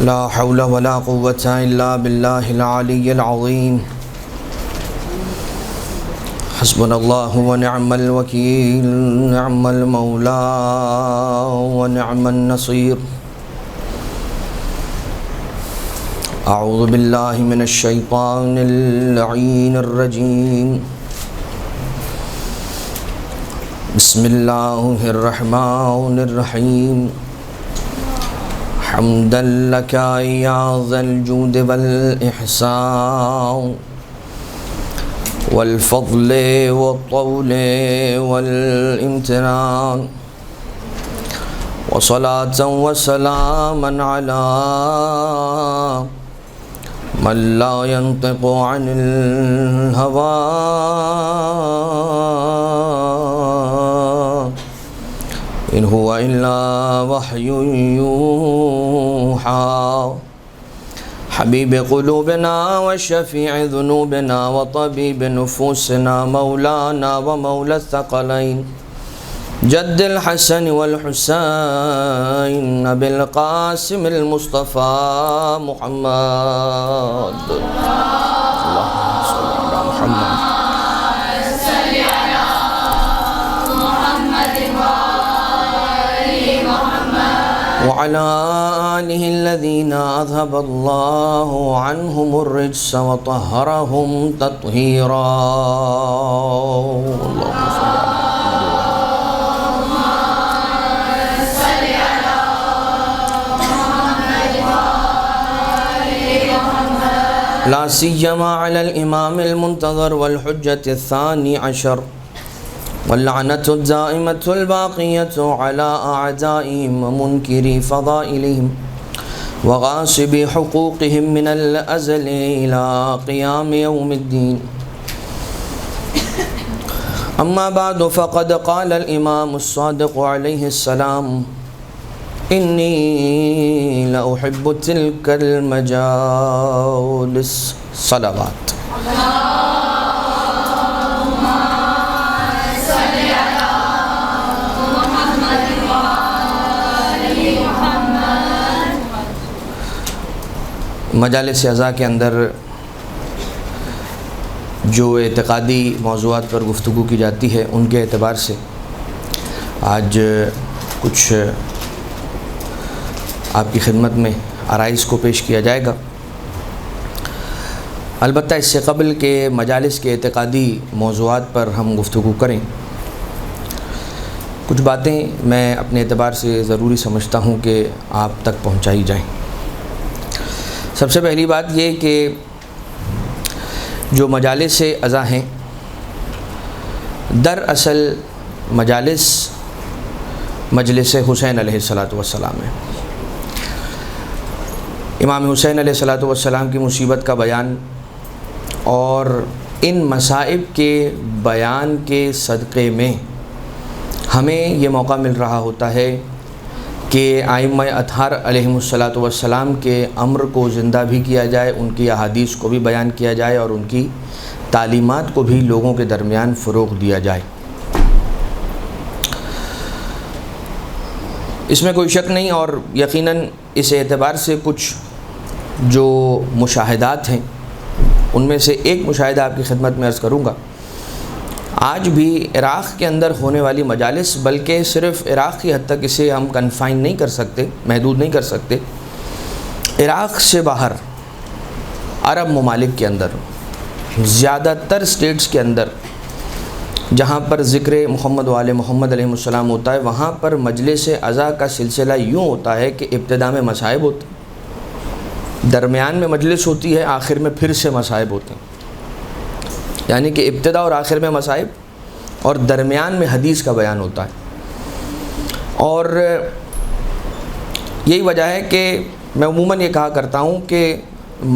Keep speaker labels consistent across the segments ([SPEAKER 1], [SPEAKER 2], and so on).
[SPEAKER 1] لا حول ولا قوة إلا بالله العلي العظيم حسبنا الله ونعم الوكيل نعم المولى ونعم النصير أعوذ بالله من الشيطان اللعين الرجيم بسم الله الرحمن الرحيم حمدا لك يا ذا الجود والإحسان والفضل والطول والامتنان وصلاة وسلاما على من لا ينطق عن الهوى إن هو إلا وحي يوحى حبيب قلوبنا وشفيع ذنوبنا وطبيب نفوسنا مولانا ومولى الثقلين جد الحسن والحسين أبي القاسم المصطفى محمد اللهم صل على محمد وعلى آله الذين أذهب الله عنهم الرجس وطهرهم تطهيرا اللهم صل على محمد لا سيما على الإمام المنتظر والحجة الثاني عشر واللعنة الدائمة الباقية على أعدائهم ومنكري فضائلهم وغاصبي حقوقهم من الأزل إلى قيام يوم الدين أما بعد فقد قال الإمام الصادق عليه السلام إني لأحب تلك المجالس صلوات مجالس اعضاء کے اندر جو اعتقادی موضوعات پر گفتگو کی جاتی ہے ان کے اعتبار سے آج کچھ آپ کی خدمت میں آرائز کو پیش کیا جائے گا۔ البتہ اس سے قبل کہ مجالس کے اعتقادی موضوعات پر ہم گفتگو کریں، کچھ باتیں میں اپنے اعتبار سے ضروری سمجھتا ہوں کہ آپ تک پہنچائی جائیں۔ سب سے پہلی بات یہ کہ جو مجالس اعضاء ہیں دراصل مجلس حسین علیہ السلام ہے۔ امام حسین علیہ السلام کی مصیبت کا بیان اور ان مصائب کے بیان کے صدقے میں ہمیں یہ موقع مل رہا ہوتا ہے کہ ائمہ اطہار علیہم السلام کے امر کو زندہ بھی کیا جائے، ان کی احادیث کو بھی بیان کیا جائے اور ان کی تعلیمات کو بھی لوگوں کے درمیان فروغ دیا جائے۔ اس میں کوئی شک نہیں، اور یقیناً اس اعتبار سے کچھ جو مشاہدات ہیں ان میں سے ایک مشاہدہ آپ کی خدمت میں عرض کروں گا۔ آج بھی عراق کے اندر ہونے والی مجالس، بلکہ صرف عراق کی حد تک اسے ہم کنفائن نہیں کر سکتے، محدود نہیں کر سکتے، عراق سے باہر عرب ممالک کے اندر زیادہ تر سٹیٹس کے اندر جہاں پر ذکر محمد و آل محمد علیہ السلام ہوتا ہے، وہاں پر مجلس اعضاء کا سلسلہ یوں ہوتا ہے کہ ابتدا میں مصائب ہوتے ہیں، درمیان میں مجلس ہوتی ہے، آخر میں پھر سے مصائب ہوتے ہیں، یعنی کہ ابتدا اور آخر میں مصائب اور درمیان میں حدیث کا بیان ہوتا ہے۔ اور یہی وجہ ہے کہ میں عموماً یہ کہا کرتا ہوں کہ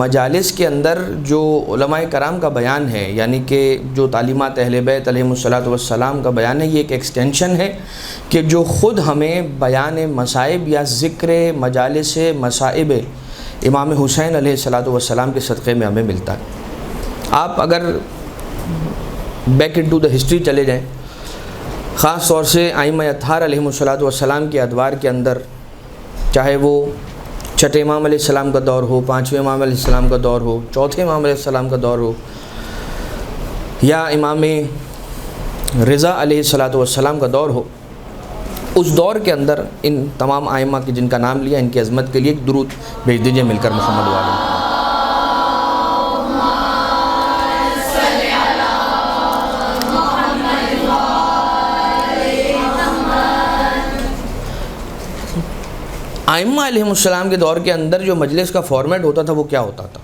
[SPEAKER 1] مجالس کے اندر جو علماء کرام کا بیان ہے، یعنی کہ جو تعلیمات اہل بیت علیہم السلام کا بیان ہے، یہ ایک ایکسٹینشن ہے کہ جو خود ہمیں بیان مصائب یا ذکر مجالس مصائب امام حسین علیہ السلام کے صدقے میں ہمیں ملتا ہے۔ آپ اگر بیک انٹو دا ہسٹری چلے جائیں، خاص طور سے ائمہ اطہار علیہم السلام کے ادوار کے اندر، چاہے وہ چھٹے امام علیہ السلام کا دور ہو، پانچویں امام علیہ السلام کا دور ہو، چوتھے امام علیہ السلام کا دور ہو، یا امام رضا علیہ السلام کا دور ہو، اس دور کے اندر ان تمام ائمہ کی جن کا نام لیا، ان کی عظمت کے لیے ایک درود بھیج دیجئے مل کر محمد والے۔ ائمہ علیہ السلام کے دور کے اندر جو مجلس کا فارمیٹ ہوتا تھا وہ کیا ہوتا تھا؟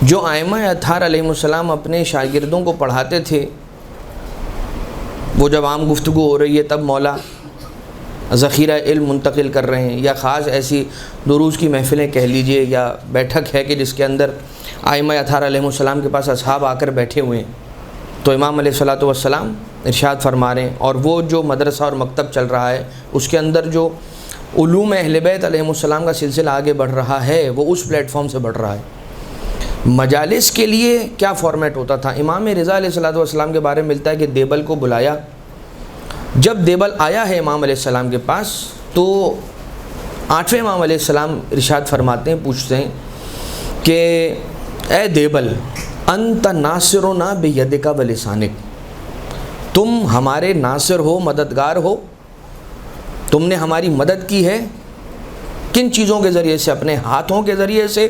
[SPEAKER 1] جو ائمہ اطہار علیہ السلام اپنے شاگردوں کو پڑھاتے تھے، وہ جب عام گفتگو ہو رہی ہے تب مولا ذخیرہ علم منتقل کر رہے ہیں، یا خاص ایسی دروس کی محفلیں کہہ لیجئے یا بیٹھک ہے کہ جس کے اندر ائمہ اطہار علیہ السلام کے پاس اصحاب آ کر بیٹھے ہوئے ہیں، تو امام علیہ السلام ارشاد فرما رہے ہیں، اور وہ جو مدرسہ اور مکتب چل رہا ہے اس کے اندر جو علوم اہل بیت علیہ السلام کا سلسلہ آگے بڑھ رہا ہے وہ اس پلیٹ فارم سے بڑھ رہا ہے۔ مجالس کے لیے کیا فارمیٹ ہوتا تھا؟ امام رضا علیہ السلام کے بارے میں ملتا ہے کہ دیبل کو بلایا، جب دیبل آیا ہے امام علیہ السلام کے پاس تو آٹھویں امام علیہ السلام ارشاد فرماتے ہیں، پوچھتے ہیں کہ اے دیبل انت ناصرنا بیدک ولسانک، تم ہمارے ناصر ہو، مددگار ہو، تم نے ہماری مدد کی ہے کن چیزوں کے ذریعے سے؟ اپنے ہاتھوں کے ذریعے سے،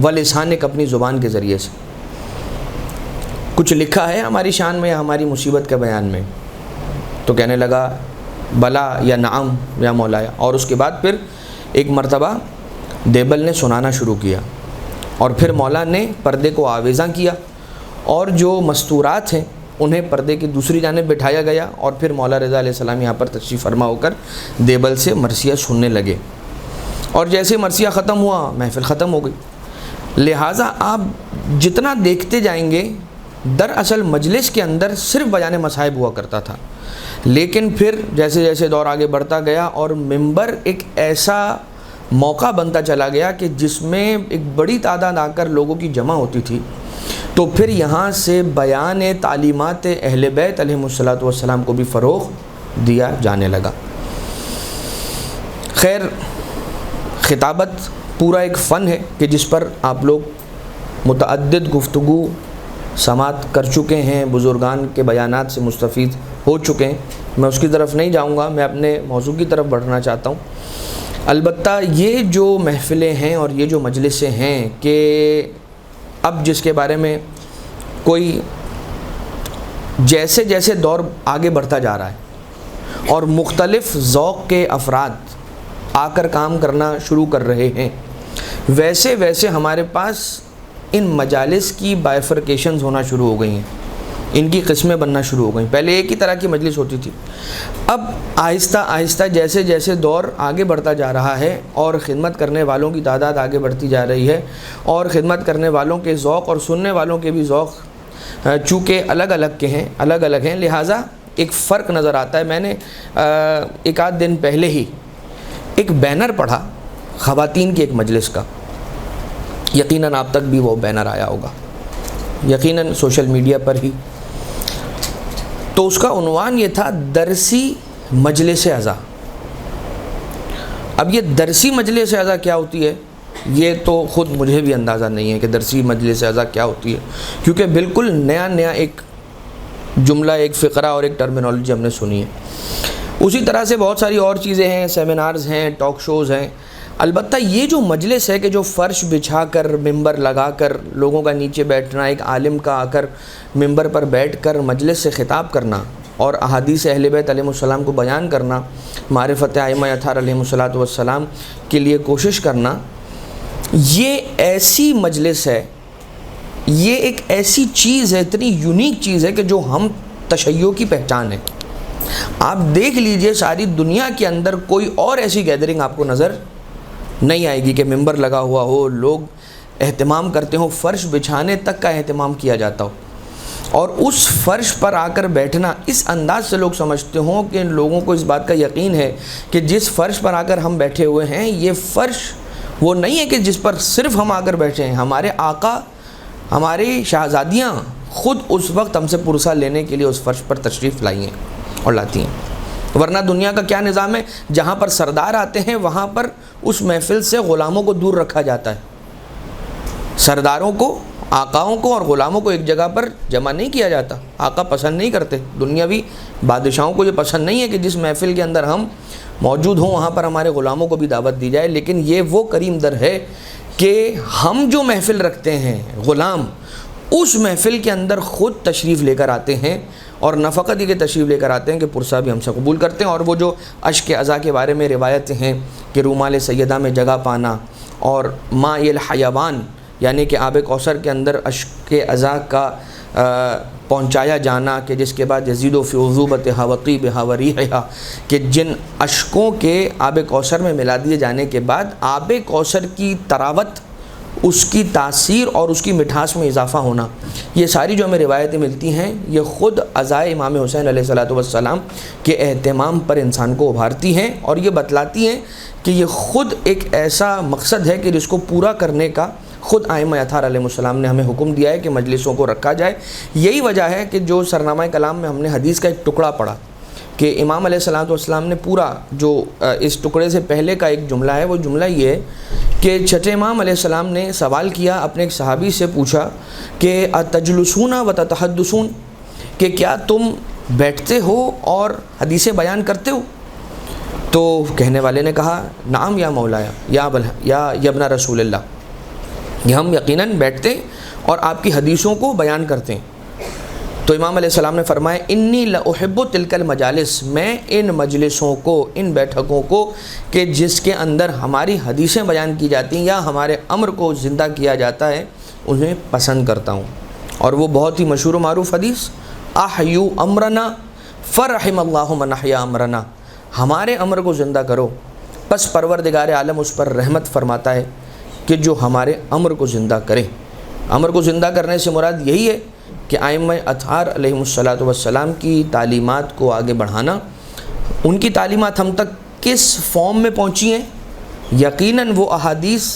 [SPEAKER 1] ولسانک اپنی زبان کے ذریعے سے۔ کچھ لکھا ہے ہماری شان میں یا ہماری مصیبت کے بیان میں؟ تو کہنے لگا بلا یا نعم یا مولایا، اور اس کے بعد پھر ایک مرتبہ دیبل نے سنانا شروع کیا، اور پھر مولا نے پردے کو آویزاں کیا، اور جو مستورات ہیں انہیں پردے کی دوسری جانب بٹھایا گیا، اور پھر مولا رضا علیہ السلام یہاں پر تشریف فرما ہو کر دیبل سے مرثیہ سننے لگے، اور جیسے مرثیہ ختم ہوا محفل ختم ہو گئی۔ لہٰذا آپ جتنا دیکھتے جائیں گے دراصل مجلس کے اندر صرف بیان مصائب ہوا کرتا تھا، لیکن پھر جیسے جیسے دور آگے بڑھتا گیا اور ممبر ایک ایسا موقع بنتا چلا گیا کہ جس میں ایک بڑی تعداد آ کر لوگوں کی جمع ہوتی تھی، تو پھر یہاں سے بیان تعلیمات اہل بیت علیہ السلام کو بھی فروغ دیا جانے لگا۔ خیر، خطابت پورا ایک فن ہے کہ جس پر آپ لوگ متعدد گفتگو سماعت کر چکے ہیں، بزرگان کے بیانات سے مستفید ہو چکے ہیں، میں اس کی طرف نہیں جاؤں گا، میں اپنے موضوع کی طرف بڑھنا چاہتا ہوں۔ البتہ یہ جو محفلیں ہیں اور یہ جو مجلسیں ہیں کہ اب جس کے بارے میں کوئی جیسے جیسے دور آگے بڑھتا جا رہا ہے اور مختلف ذوق کے افراد آ کر کام کرنا شروع کر رہے ہیں، ویسے ویسے ہمارے پاس ان مجالس کی بائفرکیشنز ہونا شروع ہو گئی ہیں، ان کی قسمیں بننا شروع ہو گئیں۔ پہلے ایک ہی طرح کی مجلس ہوتی تھی، اب آہستہ آہستہ جیسے جیسے دور آگے بڑھتا جا رہا ہے اور خدمت کرنے والوں کی تعداد آگے بڑھتی جا رہی ہے، اور خدمت کرنے والوں کے ذوق اور سننے والوں کے بھی ذوق چونکہ الگ الگ ہیں، لہٰذا ایک فرق نظر آتا ہے۔ میں نے ایک آدھ دن پہلے ہی ایک بینر پڑھا خواتین کی ایک مجلس کا، یقیناً آپ تک بھی وہ بینر آیا ہوگا، یقیناً سوشل میڈیا پر ہی۔ تو اس کا عنوان یہ تھا درسی مجلس اعزا۔ اب یہ درسی مجلس اعزا کیا ہوتی ہے یہ تو خود مجھے بھی اندازہ نہیں ہے کہ درسی مجلس اعزا کیا ہوتی ہے، کیونکہ بالکل نیا ایک جملہ، ایک فقرہ اور ایک ٹرمینالوجی ہم نے سنی ہے۔ اسی طرح سے بہت ساری اور چیزیں ہیں، سیمینارز ہیں، ٹاک شوز ہیں۔ البتہ یہ جو مجلس ہے کہ جو فرش بچھا کر ممبر لگا کر لوگوں کا نیچے بیٹھنا، ایک عالم کا آ کر ممبر پر بیٹھ کر مجلس سے خطاب کرنا اور احادیث اہل بیت علیہ السلام کو بیان کرنا، معرفت ائمہ اطہار علیہ السلام کے لیے کوشش کرنا، یہ ایسی مجلس ہے، یہ ایک ایسی چیز ہے، اتنی یونیک چیز ہے کہ جو ہم تشیع کی پہچان ہے۔ آپ دیکھ لیجئے ساری دنیا کے اندر کوئی اور ایسی گیدرنگ آپ کو نظر نہیں آئے گی کہ ممبر لگا ہوا ہو، لوگ اہتمام کرتے ہوں، فرش بچھانے تک کا اہتمام کیا جاتا ہو، اور اس فرش پر آ کر بیٹھنا اس انداز سے لوگ سمجھتے ہوں کہ لوگوں کو اس بات کا یقین ہے کہ جس فرش پر آ کر ہم بیٹھے ہوئے ہیں یہ فرش وہ نہیں ہے کہ جس پر صرف ہم آ کر بیٹھے ہیں، ہمارے آقا، ہماری شہزادیاں خود اس وقت ہم سے پرسہ لینے کے لیے اس فرش پر تشریف لائی ہیں اور لاتی ہیں۔ ورنہ دنیا کا کیا نظام ہے، جہاں پر سردار آتے ہیں وہاں پر اس محفل سے غلاموں کو دور رکھا جاتا ہے. سرداروں کو، آقاؤں کو اور غلاموں کو ایک جگہ پر جمع نہیں کیا جاتا. آقا پسند نہیں کرتے، دنیاوی بادشاہوں کو یہ پسند نہیں ہے کہ جس محفل کے اندر ہم موجود ہوں وہاں پر ہمارے غلاموں کو بھی دعوت دی جائے. لیکن یہ وہ کریم در ہے کہ ہم جو محفل رکھتے ہیں غلام، اس محفل کے اندر خود تشریف لے کر آتے ہیں، اور نہ فقط یہ کہ تشریف لے کر آتے ہیں کہ پرسہ بھی ہم سے قبول کرتے ہیں. اور وہ جو اشک عزا کے بارے میں روایتیں ہیں کہ رومال سیدہ میں جگہ پانا اور ماء الحیوان یعنی کہ آب کوثر کے اندر اشک عزا کا پہنچایا جانا، کہ جس کے بعد یزید و فی عذوبتھا وطیبھا وریحھا، کہ جن اشکوں کے آب کوثر میں ملا دیے جانے کے بعد آب کوثر کی تراوت، اس کی تاثیر اور اس کی مٹھاس میں اضافہ ہونا، یہ ساری جو ہمیں روایتیں ملتی ہیں یہ خود عزائے امام حسین علیہ السلام کے اہتمام پر انسان کو ابھارتی ہیں، اور یہ بتلاتی ہیں کہ یہ خود ایک ایسا مقصد ہے کہ جس کو پورا کرنے کا خود ائمہ اطہار علیہ السلام نے ہمیں حکم دیا ہے کہ مجلسوں کو رکھا جائے. یہی وجہ ہے کہ جو سرنامہ کلام میں ہم نے حدیث کا ایک ٹکڑا پڑھا کہ امام علیہ السلام نے پورا جو اس ٹکڑے سے پہلے کا ایک جملہ ہے، وہ جملہ یہ ہے کہ چھٹے امام علیہ السلام نے سوال کیا، اپنے ایک صحابی سے پوچھا کہ اتجلسون وتتحدثون، کہ کیا تم بیٹھتے ہو اور حدیثیں بیان کرتے ہو؟ تو کہنے والے نے کہا نعم یا مولایا یا ابن رسول اللہ، یہ ہم یقیناً بیٹھتے اور آپ کی حدیثوں کو بیان کرتے ہیں. تو امام علیہ السلام نے فرمایا انی لاحب تلک المجالس، میں ان مجلسوں کو، ان بیٹھکوں کو کہ جس کے اندر ہماری حدیثیں بیان کی جاتی ہیں یا ہمارے امر کو زندہ کیا جاتا ہے، انہیں پسند کرتا ہوں. اور وہ بہت ہی مشہور و معروف حدیث، احیو امرنا فرحم اللہ من احیا امرنا، ہمارے امر کو زندہ کرو پس پروردگار عالم اس پر رحمت فرماتا ہے کہ جو ہمارے امر کو زندہ کرے. امر کو زندہ کرنے سے مراد یہی ہے کہ ائمہ اطہار علیہ السلام کی تعلیمات کو آگے بڑھانا. ان کی تعلیمات ہم تک کس فارم میں پہنچی ہیں؟ یقیناً وہ احادیث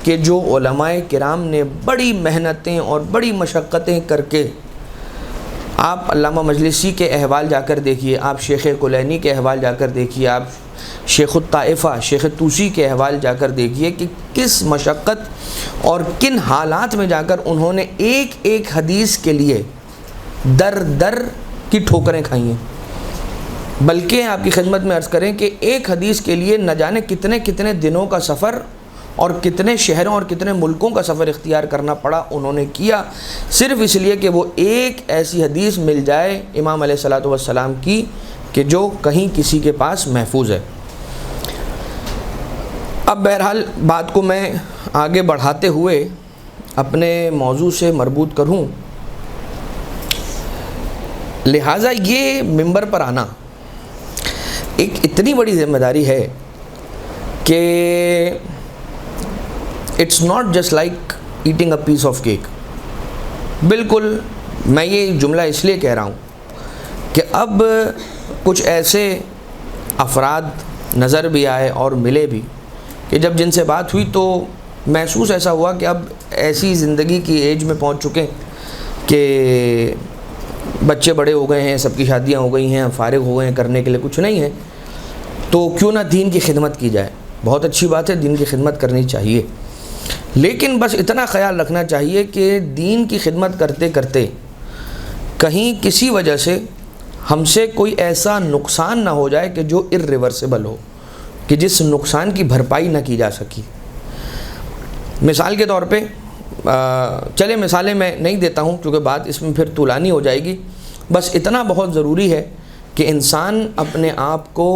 [SPEAKER 1] کہ جو علماء کرام نے بڑی محنتیں اور بڑی مشقتیں کر کے، آپ علامہ مجلسی کے احوال جا کر دیکھیے، آپ شیخ کلینی کے احوال جا کر دیکھیے، آپ شیخ الطائفہ شیخ طوسی کے احوال جا کر دیکھیے کہ کس مشقت اور کن حالات میں جا کر انہوں نے ایک ایک حدیث کے لیے در در کی ٹھوکریں کھائی ہیں. بلکہ آپ کی خدمت میں عرض کریں کہ ایک حدیث کے لیے نہ جانے کتنے کتنے دنوں کا سفر اور کتنے شہروں اور کتنے ملکوں کا سفر اختیار کرنا پڑا انہوں نے کیا، صرف اس لیے کہ وہ ایک ایسی حدیث مل جائے امام علیہ السلام کی کہ جو کہیں کسی کے پاس محفوظ ہے. اب بہرحال بات کو میں آگے بڑھاتے ہوئے اپنے موضوع سے مربوط کروں. لہٰذا یہ ممبر پر آنا ایک اتنی بڑی ذمہ داری ہے کہ it's not just like eating a piece of cake. بالکل میں یہ جملہ اس لیے کہہ رہا ہوں کہ اب کچھ ایسے افراد نظر بھی آئے اور ملے بھی کہ جب جن سے بات ہوئی تو محسوس ایسا ہوا کہ اب ایسی زندگی کی ایج میں پہنچ چکے کہ بچے بڑے ہو گئے ہیں، سب کی شادیاں ہو گئی ہیں، فارغ ہو گئے ہیں، کرنے کے لیے کچھ نہیں ہے، تو کیوں نہ دین کی خدمت کی جائے. بہت اچھی بات ہے، دین کی خدمت کرنی چاہیے، لیکن بس اتنا خیال رکھنا چاہیے کہ دین کی خدمت کرتے کرتے کہیں کسی وجہ سے ہم سے کوئی ایسا نقصان نہ ہو جائے کہ جو irreversible ہو، کہ جس نقصان کی بھرپائی نہ کی جا سکی. مثال کے طور پہ چلے مثالیں میں نہیں دیتا ہوں کیونکہ بات اس میں پھر طولانی ہو جائے گی. بس اتنا بہت ضروری ہے کہ انسان اپنے آپ کو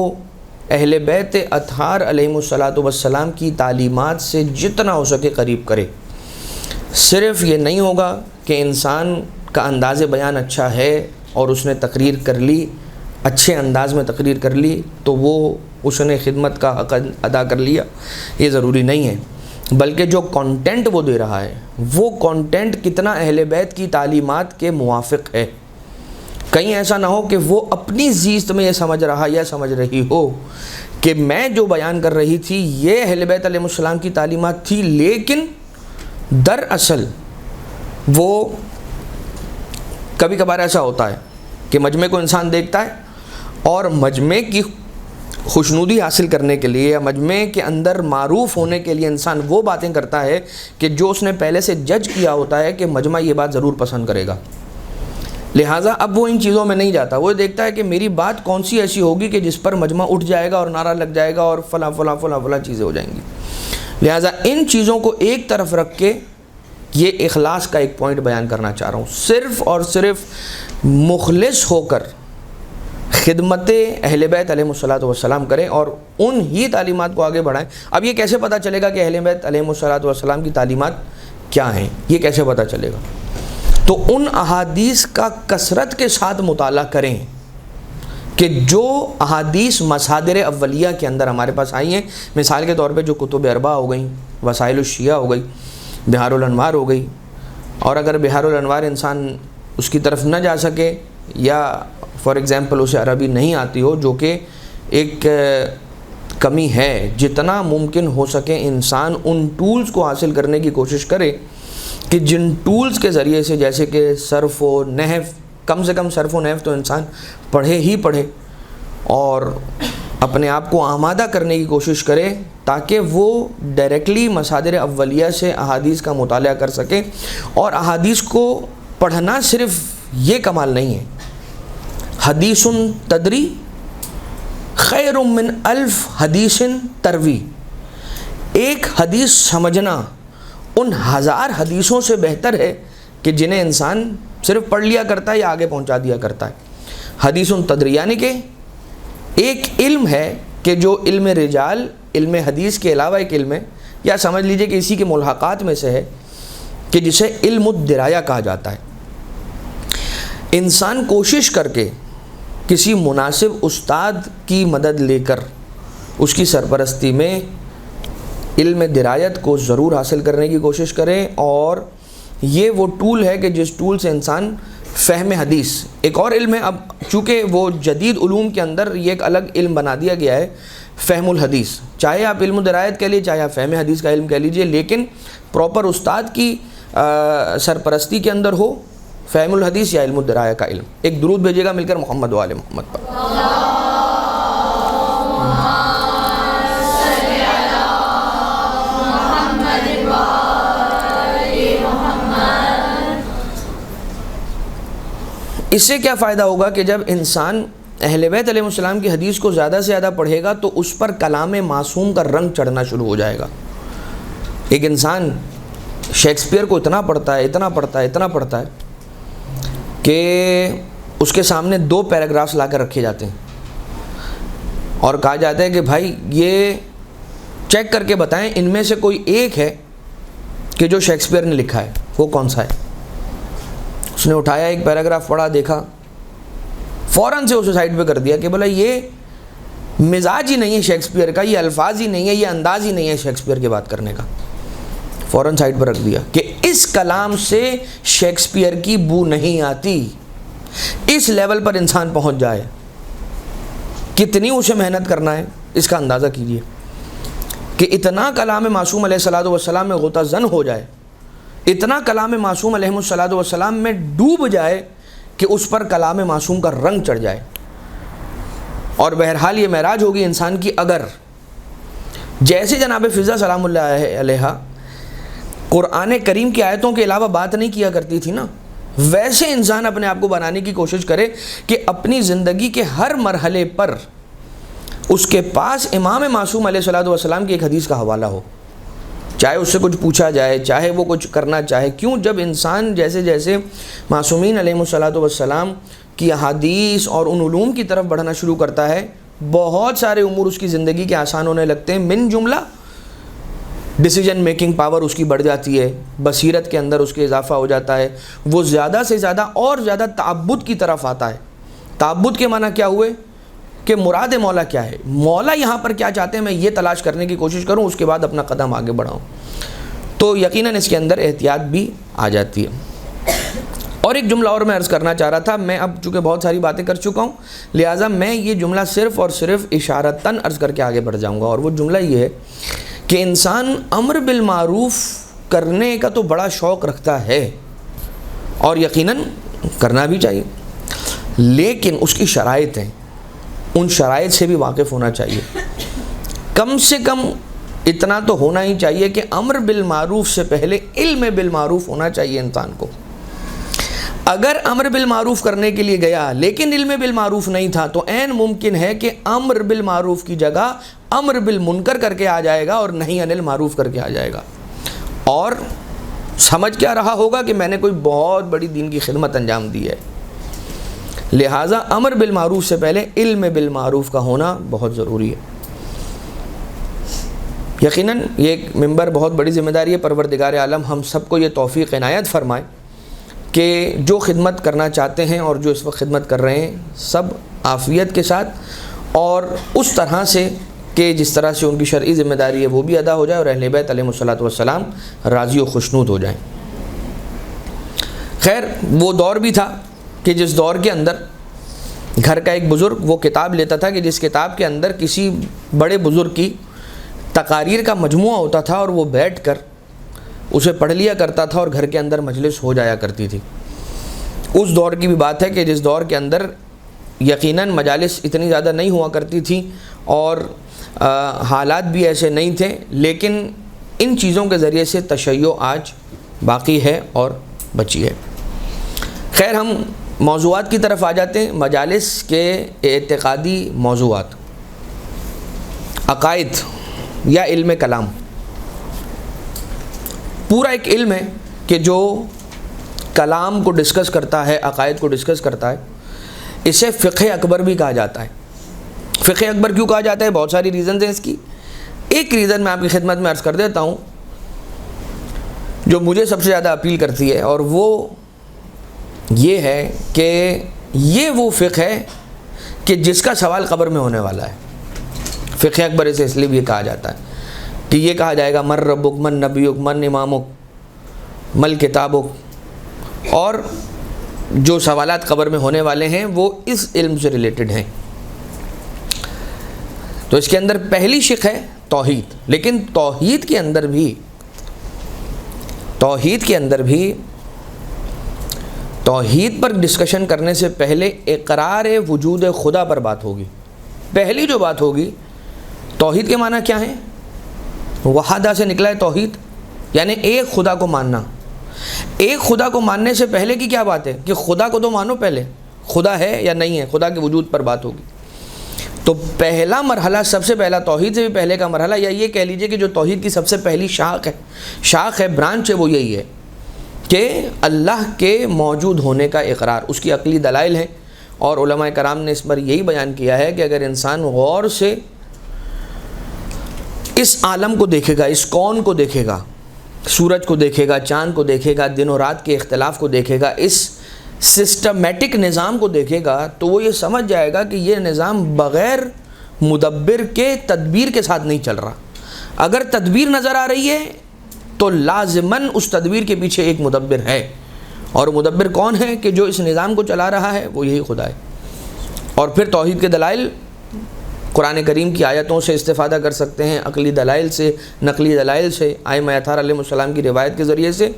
[SPEAKER 1] اہل بیت اطہار علیہ السلام کی تعلیمات سے جتنا ہو سکے قریب کرے. صرف یہ نہیں ہوگا کہ انسان کا انداز بیان اچھا ہے اور اس نے تقریر کر لی، اچھے انداز میں تقریر کر لی تو وہ اس نے خدمت کا حق ادا کر لیا، یہ ضروری نہیں ہے. بلکہ جو کانٹینٹ وہ دے رہا ہے وہ کانٹینٹ کتنا اہل بیت کی تعلیمات کے موافق ہے. کہیں ایسا نہ ہو کہ وہ اپنی زیست میں یہ سمجھ رہا یا سمجھ رہی ہو کہ میں جو بیان کر رہی تھی یہ اہل بیت علیہ السلام کی تعلیمات تھی، لیکن دراصل وہ کبھی کبھار ایسا ہوتا ہے کہ مجمع کو انسان دیکھتا ہے اور مجمع کی خوشنودی حاصل کرنے کے لیے یا مجمع کے اندر معروف ہونے کے لیے انسان وہ باتیں کرتا ہے کہ جو اس نے پہلے سے جج کیا ہوتا ہے کہ مجمع یہ بات ضرور پسند کرے گا. لہٰذا اب وہ ان چیزوں میں نہیں جاتا, وہ دیکھتا ہے کہ میری بات کون سی ایسی ہوگی کہ جس پر مجمع اٹھ جائے گا اور نعرہ لگ جائے گا اور فلاں فلاں فلاں فلاں چیزیں ہو جائیں گی. لہٰذا ان چیزوں کو ایک طرف رکھ کے یہ اخلاص کا ایک پوائنٹ بیان کرنا چاہ رہا ہوں. صرف اور صرف مخلص ہو کر خدمت اہل بیت علیہم الصلاۃ والسلام کریں اور ان ہی تعلیمات کو آگے بڑھائیں. اب یہ کیسے پتہ چلے گا کہ اہل بیت علیہم الصلاۃ والسلام کی تعلیمات کیا ہیں؟ یہ کیسے پتہ چلے گا؟ تو ان احادیث کا کثرت کے ساتھ مطالعہ کریں کہ جو احادیث مصادر اولیہ کے اندر ہمارے پاس آئی ہیں. مثال کے طور پہ جو کتب اربعہ ہو گئیں, وسائل الشیعہ ہو گئی, بہار الانوار ہو گئی, اور اگر بہار الانوار انسان اس کی طرف نہ جا سکے یا فار ایگزامپل اسے عربی نہیں آتی ہو, جو کہ ایک کمی ہے, جتنا ممکن ہو سکے انسان ان ٹولز کو حاصل کرنے کی کوشش کرے کہ جن ٹولز کے ذریعے سے, جیسے کہ صرف و نحو, کم سے کم صرف و نحو تو انسان پڑھے ہی پڑھے اور اپنے آپ کو آمادہ کرنے کی کوشش کرے تاکہ وہ ڈائریکٹلی مصادر اولیہ سے احادیث کا مطالعہ کر سکے. اور احادیث کو پڑھنا صرف یہ کمال نہیں ہے, حدیث تدری خیر من الف حدیث تروی, ایک حدیث سمجھنا ان 1000 حدیثوں سے بہتر ہے کہ جنہیں انسان صرف پڑھ لیا کرتا ہے یا آگے پہنچا دیا کرتا ہے. حدیث تدری یعنی کہ ایک علم ہے کہ جو علم رجال, علم حدیث کے علاوہ ایک علم ہے, یا سمجھ لیجئے کہ اسی کے ملحقات میں سے ہے کہ جسے علم الدرایا کہا جاتا ہے. انسان کوشش کر کے کسی مناسب استاد کی مدد لے کر اس کی سرپرستی میں علم درایت کو ضرور حاصل کرنے کی کوشش کریں, اور یہ وہ ٹول ہے کہ جس ٹول سے انسان فہم حدیث, ایک اور علم ہے, اب چونکہ وہ جدید علوم کے اندر یہ ایک الگ علم بنا دیا گیا ہے فہم الحدیث, چاہے آپ علم درایت کہہ لیجیے چاہے آپ فہم حدیث کا علم کہہ لیجیے, لیکن پراپر استاد کی سرپرستی کے اندر ہو فہم الحدیث یا علم الدرایا کا علم. ایک درود بھیجیے گا مل کر محمد و آل محمد پر. اس سے کیا فائدہ ہوگا کہ جب انسان اہل بیت علیہ السلام کی حدیث کو زیادہ سے زیادہ پڑھے گا تو اس پر کلام معصوم کا رنگ چڑھنا شروع ہو جائے گا. ایک انسان شیکسپیئر کو اتنا پڑھتا ہے کہ اس کے سامنے 2 پیراگرافز لا کر رکھے جاتے ہیں اور کہا جاتا ہے کہ بھائی یہ چیک کر کے بتائیں ان میں سے کوئی ایک ہے کہ جو شیکسپیئر نے لکھا ہے, وہ کون سا ہے. اس نے اٹھایا, ایک پیراگراف پڑھا, دیکھا, فوراً سے اسے سائڈ پہ کر دیا کہ بھلا یہ مزاج ہی نہیں ہے شیکسپیئر کا, یہ الفاظ ہی نہیں ہے, یہ انداز ہی نہیں ہے شیکسپیئر کی بات کرنے کا. فوراً سائڈ پر رکھ دیا کہ اس کلام سے شیکسپیئر کی بو نہیں آتی. اس لیول پر انسان پہنچ جائے, کتنی اسے محنت کرنا ہے اس کا اندازہ کیجئے کہ اتنا کلام معصوم علیہ الصلوۃ والسلام میں غوطہ زن ہو جائے, اتنا کلام معصوم علیہ الصلوۃ والسلام میں ڈوب جائے کہ اس پر کلام معصوم کا رنگ چڑھ جائے. اور بہرحال یہ معراج ہوگی انسان کی اگر جیسے جناب فضا سلام اللہ علیہ قرآن کریم کی آیتوں کے علاوہ بات نہیں کیا کرتی تھی نا, ویسے انسان اپنے آپ کو بنانے کی کوشش کرے کہ اپنی زندگی کے ہر مرحلے پر اس کے پاس امام معصوم علیہ الصلوۃ والسلام کی ایک حدیث کا حوالہ ہو, چاہے اس سے کچھ پوچھا جائے, چاہے وہ کچھ کرنا چاہے. کیوں؟ جب انسان جیسے جیسے معصومین علیہ الصلوۃ والسلام کی احادیث اور ان علوم کی طرف بڑھنا شروع کرتا ہے, بہت سارے امور اس کی زندگی کے آسان ہونے لگتے ہیں. من جملہ ڈیسیجن میکنگ پاور اس کی بڑھ جاتی ہے, بصیرت کے اندر اس کے اضافہ ہو جاتا ہے, وہ زیادہ سے زیادہ اور زیادہ تعبد کی طرف آتا ہے. تعبد کے معنی کیا ہوئے کہ مراد مولا کیا ہے, مولا یہاں پر کیا چاہتے ہیں, میں یہ تلاش کرنے کی کوشش کروں, اس کے بعد اپنا قدم آگے بڑھاؤں. تو یقیناً اس کے اندر احتیاط بھی آ جاتی ہے. اور ایک جملہ اور میں عرض کرنا چاہ رہا تھا, میں اب چونکہ بہت ساری باتیں کر چکا ہوں لہٰذا میں یہ جملہ صرف اور صرف اشارتاً عرض کر کے آگے بڑھ جاؤں گا, اور وہ جملہ یہ ہے کہ انسان امر بالمعروف کرنے کا تو بڑا شوق رکھتا ہے اور یقیناً کرنا بھی چاہیے, لیکن اس کی شرائط ہیں. ان شرائط سے بھی واقف ہونا چاہیے. کم سے کم اتنا تو ہونا ہی چاہیے کہ امر بالمعروف سے پہلے علم بالمعروف ہونا چاہیے انسان کو. اگر امر بالمعروف کرنے کے لیے گیا لیکن علم بالمعروف نہیں تھا تو عین ممکن ہے کہ امر بالمعروف کی جگہ امر بالمنکر کر کے آ جائے گا اور نہی عن المعروف کر کے آ جائے گا, اور سمجھ کیا رہا ہوگا کہ میں نے کوئی بہت بڑی دین کی خدمت انجام دی ہے. لہٰذا امر بالمعروف سے پہلے علم بالمعروف کا ہونا بہت ضروری ہے. یقیناً یہ ایک ممبر بہت بڑی ذمہ داری ہے. پروردگار عالم ہم سب کو یہ توفیق عنایت فرمائے کہ جو خدمت کرنا چاہتے ہیں اور جو اس وقت خدمت کر رہے ہیں سب عافیت کے ساتھ اور اس طرح سے کہ جس طرح سے ان کی شرعی ذمہ داری ہے وہ بھی ادا ہو جائے اور اہل بیت علیہم الصلوۃ والسلام راضی و خوشنود ہو جائیں. خیر وہ دور بھی تھا کہ جس دور کے اندر گھر کا ایک بزرگ وہ کتاب لیتا تھا کہ جس کتاب کے اندر کسی بڑے بزرگ کی تقاریر کا مجموعہ ہوتا تھا اور وہ بیٹھ کر اسے پڑھ لیا کرتا تھا اور گھر کے اندر مجلس ہو جایا کرتی تھی. اس دور کی بھی بات ہے کہ جس دور کے اندر یقیناً مجالس اتنی زیادہ نہیں ہوا کرتی تھیں اور حالات بھی ایسے نہیں تھے, لیکن ان چیزوں کے ذریعے سے تشیع آج باقی ہے اور بچی ہے. خیر ہم موضوعات کی طرف آ جاتے ہیں. مجالس کے اعتقادی موضوعات, عقائد یا علم کلام, پورا ایک علم ہے کہ جو کلام کو ڈسکس کرتا ہے, عقائد کو ڈسکس کرتا ہے. اسے فقہ اکبر بھی کہا جاتا ہے. فقہ اکبر کیوں کہا جاتا ہے؟ بہت ساری ریزنز ہیں اس کی. ایک ریزن میں آپ کی خدمت میں عرض کر دیتا ہوں جو مجھے سب سے زیادہ اپیل کرتی ہے, اور وہ یہ ہے کہ یہ وہ فقہ ہے کہ جس کا سوال قبر میں ہونے والا ہے. فقہ اکبر اسے اس لیے بھی کہا جاتا ہے کہ یہ کہا جائے گا من ربک من نبیک من امامک مل کتابک, اور جو سوالات قبر میں ہونے والے ہیں وہ اس علم سے ریلیٹڈ ہیں. تو اس کے اندر پہلی شق ہے توحید, لیکن توحید کے اندر بھی توحید پر ڈسکشن کرنے سے پہلے اقرار وجود خدا پر بات ہوگی. پہلی جو بات ہوگی توحید کے معنی کیا ہیں. وحدہ سے نکلا ہے توحید, یعنی ایک خدا کو ماننا. ایک خدا کو ماننے سے پہلے کی کیا بات ہے کہ خدا کو تو مانو, پہلے خدا ہے یا نہیں ہے, خدا کے وجود پر بات ہوگی. تو پہلا مرحلہ, سب سے پہلا توحید سے بھی پہلے کا مرحلہ, یا یہ کہہ لیجئے کہ جو توحید کی سب سے پہلی شاخ ہے برانچ ہے, وہ یہی ہے کہ اللہ کے موجود ہونے کا اقرار. اس کی عقلی دلائل ہیں اور علماء کرام نے اس پر یہی بیان کیا ہے کہ اگر انسان غور سے اس عالم کو دیکھے گا, اس کون کو دیکھے گا, سورج کو دیکھے گا, چاند کو دیکھے گا, دن و رات کے اختلاف کو دیکھے گا, اس سسٹمیٹک نظام کو دیکھے گا, تو وہ یہ سمجھ جائے گا کہ یہ نظام بغیر مدبر کے تدبیر کے ساتھ نہیں چل رہا. اگر تدبیر نظر آ رہی ہے تو لازماً اس تدبیر کے پیچھے ایک مدبر ہے, اور مدبر کون ہے کہ جو اس نظام کو چلا رہا ہے, وہ یہی خدا ہے. اور پھر توحید کے دلائل قرآن کریم کی آیتوں سے استفادہ کر سکتے ہیں, عقلی دلائل سے, نقلی دلائل سے, ائمہ اطہار علیہ السلام کی روایت کے ذریعے سے.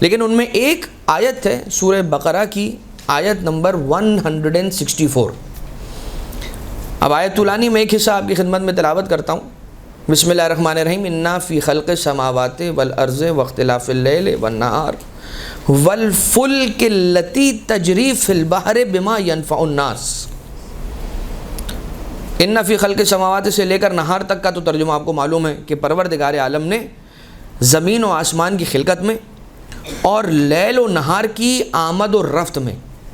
[SPEAKER 1] لیکن ان میں ایک آیت ہے سورہ بقرہ کی آیت نمبر 164. اب آیت طولانی میں ایک حصہ آپ کی خدمت میں تلاوت کرتا ہوں. بسم اللہ الرحمن الرحیم. انا فی خلق السماوات والارض واختلاف اللیل والنہار والفلک التی تجری فی البحر بما ینفع الناس. ان فی خلق السماوات سے لے کر نہار تک کا تو ترجمہ آپ کو معلوم ہے کہ پروردگار عالم نے زمین و آسمان کی خلقت میں اور لیل و نہار کی آمد و رفت میں,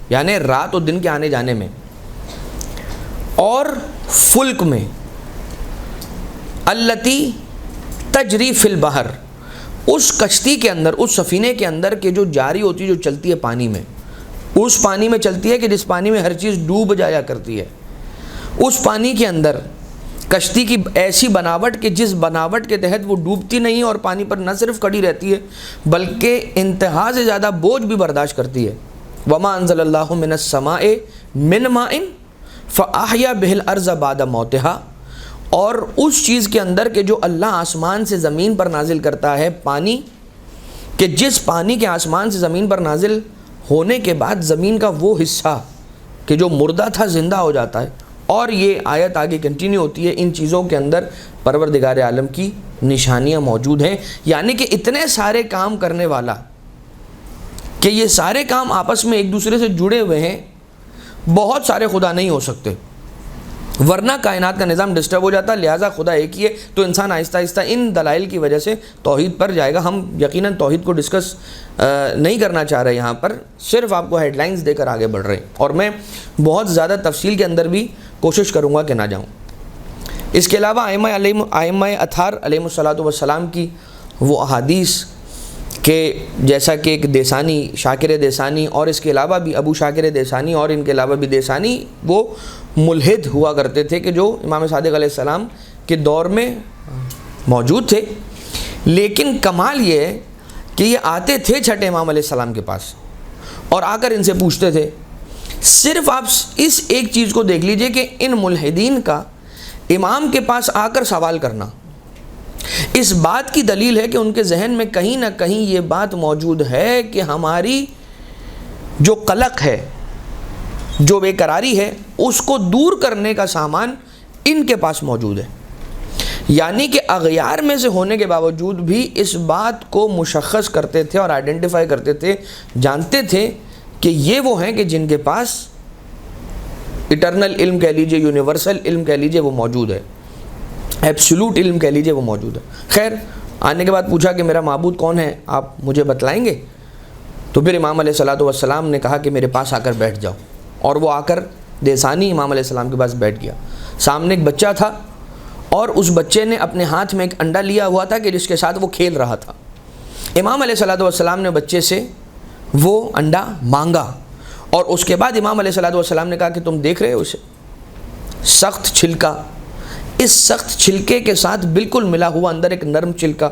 [SPEAKER 1] یعنی رات و دن کے آنے جانے میں, اور فلک میں, التی تجری فی البحر, اس کشتی کے اندر, اس سفینے کے اندر کہ جو جاری ہوتی ہے, جو چلتی ہے پانی میں, اس پانی میں چلتی ہے کہ جس پانی میں ہر چیز ڈوب جایا کرتی ہے. اس پانی کے اندر کشتی کی ایسی بناوٹ کہ جس بناوٹ کے تحت وہ ڈوبتی نہیں اور پانی پر نہ صرف کڑی رہتی ہے بلکہ انتہا سے زیادہ بوجھ بھی برداشت کرتی ہے. وما انزل اللہ من السماء من ماء فاحیا بہ الارض بعد موتها, اور اس چیز کے اندر کہ جو اللہ آسمان سے زمین پر نازل کرتا ہے پانی, کہ جس پانی کے آسمان سے زمین پر نازل ہونے کے بعد زمین کا وہ حصہ کہ جو مردہ تھا زندہ ہو جاتا ہے, اور یہ آیت آگے کنٹینیو ہوتی ہے، ان چیزوں کے اندر پروردگار عالم کی نشانیاں موجود ہیں، یعنی کہ اتنے سارے کام کرنے والا کہ یہ سارے کام آپس میں ایک دوسرے سے جڑے ہوئے ہیں، بہت سارے خدا نہیں ہو سکتے، ورنہ کائنات کا نظام ڈسٹرب ہو جاتا، لہٰذا خدا ایک ہی ہے۔ تو انسان آہستہ آہستہ ان دلائل کی وجہ سے توحید پر جائے گا۔ ہم یقیناً توحید کو ڈسکس نہیں کرنا چاہ رہے یہاں پر، صرف آپ کو ہیڈ لائنز دے کر آگے بڑھ رہے ہیں، اور میں بہت زیادہ تفصیل کے اندر بھی کوشش کروں گا کہ نہ جاؤں۔ اس کے علاوہ ائمہ اطہار علیہ الصلاۃ والسلام کی وہ احادیث کہ جیسا کہ ایک دیسانی، شاکر دیسانی، اور اس کے علاوہ بھی ابو شاکر دیسانی اور ان کے علاوہ بھی دیسانی، وہ ملحد ہوا کرتے تھے کہ جو امام صادق علیہ السلام کے دور میں موجود تھے، لیکن کمال یہ ہے کہ یہ آتے تھے چھٹے امام علیہ السلام کے پاس اور آ کر ان سے پوچھتے تھے۔ صرف آپ اس ایک چیز کو دیکھ لیجئے کہ ان ملحدین کا امام کے پاس آ کر سوال کرنا اس بات کی دلیل ہے کہ ان کے ذہن میں کہیں نہ کہیں یہ بات موجود ہے کہ ہماری جو قلق ہے، جو بے قراری ہے، اس کو دور کرنے کا سامان ان کے پاس موجود ہے، یعنی کہ اغیار میں سے ہونے کے باوجود بھی اس بات کو مشخص کرتے تھے اور آئیڈینٹیفائی کرتے تھے، جانتے تھے کہ یہ وہ ہیں کہ جن کے پاس اٹرنل علم کہہ لیجئے، یونیورسل علم کہہ لیجئے، وہ موجود ہے، ایبسولوٹ علم کہہ لیجئے، وہ موجود ہے۔ خیر، آنے کے بعد پوچھا کہ میرا معبود کون ہے، آپ مجھے بتلائیں گے؟ تو پھر امام علیہ الصلوۃ والسلام نے کہا کہ میرے پاس آ کر بیٹھ جاؤ، اور وہ آ کر دیسانی امام علیہ السلام کے پاس بیٹھ گیا۔ سامنے ایک بچہ تھا اور اس بچے نے اپنے ہاتھ میں ایک انڈا لیا ہوا تھا کہ جس کے ساتھ وہ کھیل رہا تھا۔ امام علیہ الصلوۃ والسلام نے بچے سے وہ انڈا مانگا، اور اس کے بعد امام علیہ الصلوۃ والسلام نے کہا کہ تم دیکھ رہے ہو اسے، سخت چھلکا، اس سخت چھلکے کے ساتھ بالکل ملا ہوا اندر ایک نرم چھلکا،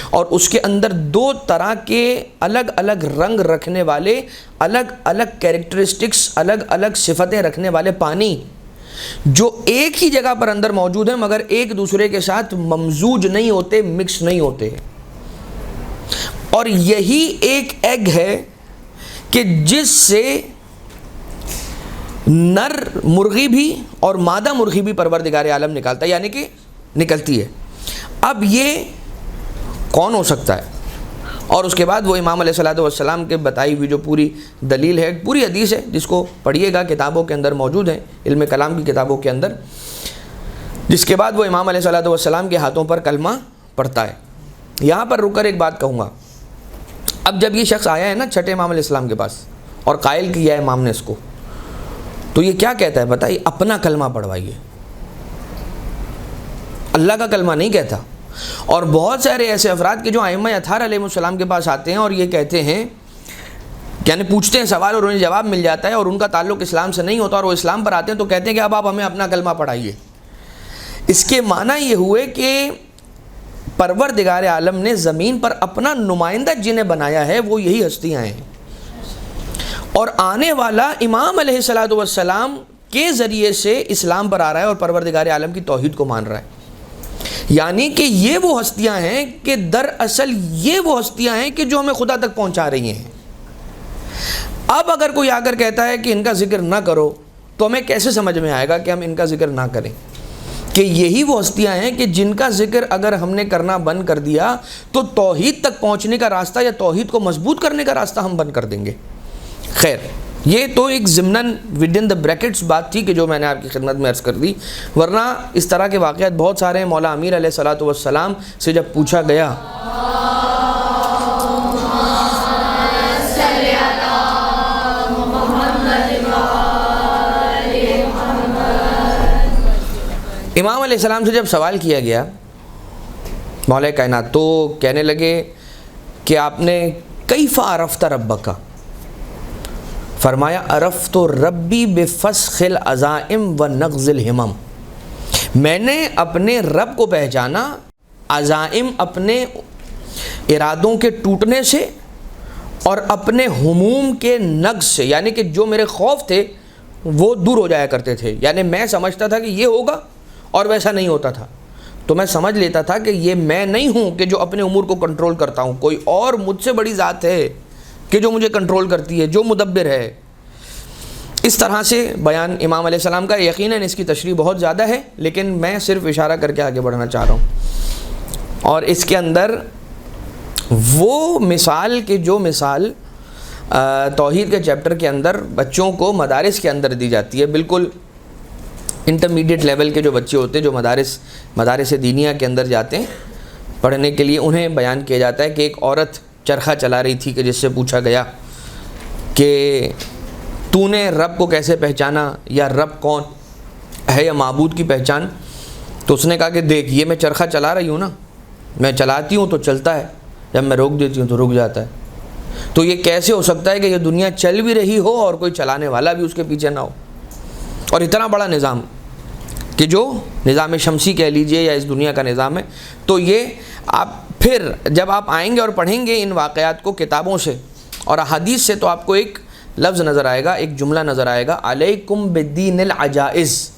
[SPEAKER 1] اور اس کے اندر دو طرح کے الگ الگ رنگ رکھنے والے، الگ الگ کیریکٹرسٹکس، الگ الگ صفتیں رکھنے والے پانی، جو ایک ہی جگہ پر اندر موجود ہیں مگر ایک دوسرے کے ساتھ ممزوج نہیں ہوتے، مکس نہیں ہوتے۔ اور یہی ایک ایگ ہے کہ جس سے نر مرغی بھی اور مادہ مرغی بھی پروردگار عالم نکالتا ہے، یعنی کہ نکلتی ہے۔ اب یہ کون ہو سکتا ہے؟ اور اس کے بعد وہ امام علیہ الصلوۃ والسلام کے بتائی ہوئی جو پوری دلیل ہے، پوری حدیث ہے، جس کو پڑھیے گا، کتابوں کے اندر موجود ہے، علم کلام کی کتابوں کے اندر، جس کے بعد وہ امام علیہ الصلوۃ والسلام کے ہاتھوں پر کلمہ پڑھتا ہے۔ یہاں پر رک کر ایک بات کہوں گا، اب جب یہ شخص آیا ہے نا چھٹے امام علیہ السلام کے پاس اور قائل کیا ہے امام نے اس کو، تو یہ کیا کہتا ہے بتائیے؟ اپنا کلمہ پڑھوائیے، اللہ کا کلمہ نہیں کہتا۔ اور بہت سارے ایسے افراد کے جو ائمہ اطہار علیہ السلام کے پاس آتے ہیں اور یہ کہتے ہیں، یعنی پوچھتے ہیں سوال اور انہیں جواب مل جاتا ہے اور ان کا تعلق اسلام سے نہیں ہوتا، اور وہ اسلام پر آتے ہیں تو کہتے ہیں کہ اب آپ ہمیں اپنا کلمہ پڑھائیے۔ اس کے معنی یہ ہوئے کہ پروردگار عالم نے زمین پر اپنا نمائندہ جنہیں بنایا ہے وہ یہی ہستیاں ہیں، اور آنے والا امام علیہ الصلوۃ والسلام کے ذریعے سے اسلام پر آ رہا ہے اور پروردگار عالم کی توحید کو مان رہا ہے، یعنی کہ یہ وہ ہستیاں ہیں کہ دراصل یہ وہ ہستیاں ہیں کہ جو ہمیں خدا تک پہنچا رہی ہیں۔ اب اگر کوئی آ کر کہتا ہے کہ ان کا ذکر نہ کرو تو ہمیں کیسے سمجھ میں آئے گا کہ ہم ان کا ذکر نہ کریں؟ کہ یہی وہ ہستیاں ہیں کہ جن کا ذکر اگر ہم نے کرنا بند کر دیا تو توحید تک پہنچنے کا راستہ یا توحید کو مضبوط کرنے کا راستہ ہم بند کر دیں گے۔ خیر، یہ تو ایک ضمناً ودن دا بریکٹس بات تھی کہ جو میں نے آپ کی خدمت میں عرض کر دی، ورنہ اس طرح کے واقعات بہت سارے ہیں۔ مولا امیر علیہ الصلوۃ والسلام سے جب پوچھا گیا امام علیہ السلام سے جب سوال کیا گیا مولا کائنات، تو کہنے لگے کہ آپ نے کیف عرفت ربک؟ فرمایا عرفت ربی بفسخ العزائم و نغض الہمم، میں نے اپنے رب کو پہچانا عزائم اپنے ارادوں کے ٹوٹنے سے اور اپنے ہموم کے نغض سے، یعنی کہ جو میرے خوف تھے وہ دور ہو جایا کرتے تھے، یعنی میں سمجھتا تھا کہ یہ ہوگا اور ویسا نہیں ہوتا تھا، تو میں سمجھ لیتا تھا کہ یہ میں نہیں ہوں کہ جو اپنے امور کو کنٹرول کرتا ہوں، کوئی اور مجھ سے بڑی ذات ہے کہ جو مجھے کنٹرول کرتی ہے، جو مدبر ہے۔ اس طرح سے بیان امام علیہ السلام کا، یقیناً اس کی تشریح بہت زیادہ ہے، لیکن میں صرف اشارہ کر کے آگے بڑھنا چاہ رہا ہوں. اور اس کے اندر وہ مثال کہ جو مثال توحید کے چیپٹر کے اندر بچوں کو مدارس کے اندر دی جاتی ہے، بالکل انٹرمیڈیٹ لیول کے جو بچے ہوتے ہیں جو مدارس دینیہ کے اندر جاتے ہیں پڑھنے کے لیے، انہیں بیان کیا جاتا ہے کہ ایک عورت چرخہ چلا رہی تھی کہ جس سے پوچھا گیا کہ تو نے رب کو کیسے پہچانا، یا رب کون ہے یا معبود کی پہچان. تو اس نے کہا کہ دیکھ، یہ میں چرخہ چلا رہی ہوں نا، میں چلاتی ہوں تو چلتا ہے، جب میں روک دیتی ہوں تو رک جاتا ہے. تو یہ کیسے ہو سکتا ہے کہ یہ دنیا چل بھی رہی ہو اور کوئی چلانے والا بھی اس کے پیچھے نہ ہو؟ اور اتنا بڑا نظام کہ جو نظام شمسی کہہ لیجئے یا اس دنیا کا نظام ہے. تو یہ آپ پھر جب آپ آئیں گے اور پڑھیں گے ان واقعات کو کتابوں سے اور احادیث سے، تو آپ کو ایک لفظ نظر آئے گا، ایک جملہ نظر آئے گا، علیکم بدین العجائز.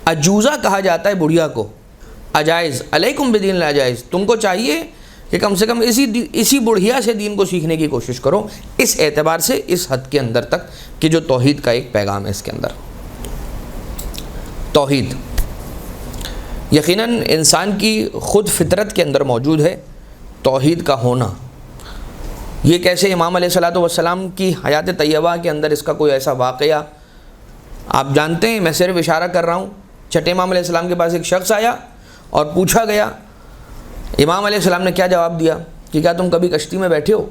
[SPEAKER 1] عجوزہ کہا جاتا ہے بڑھیا کو، عجائز، علیکم بدین العجائز. تم کو چاہیے کہ کم سے کم اسی بڑھیا سے دین کو سیکھنے کی کوشش کرو، اس اعتبار سے اس حد کے اندر تک کہ جو توحید کا ایک پیغام ہے اس کے اندر. توحید یقیناً انسان کی خود فطرت کے اندر موجود ہے توحید کا ہونا. یہ کیسے؟ امام علیہ الصلوۃ والسلام کی حیات طیبہ کے اندر اس کا کوئی ایسا واقعہ آپ جانتے ہیں؟ میں صرف اشارہ کر رہا ہوں. چھٹے امام علیہ السلام کے پاس ایک شخص آیا اور پوچھا گیا، امام علیہ السلام نے کیا جواب دیا کہ کیا تم کبھی کشتی میں بیٹھے ہو؟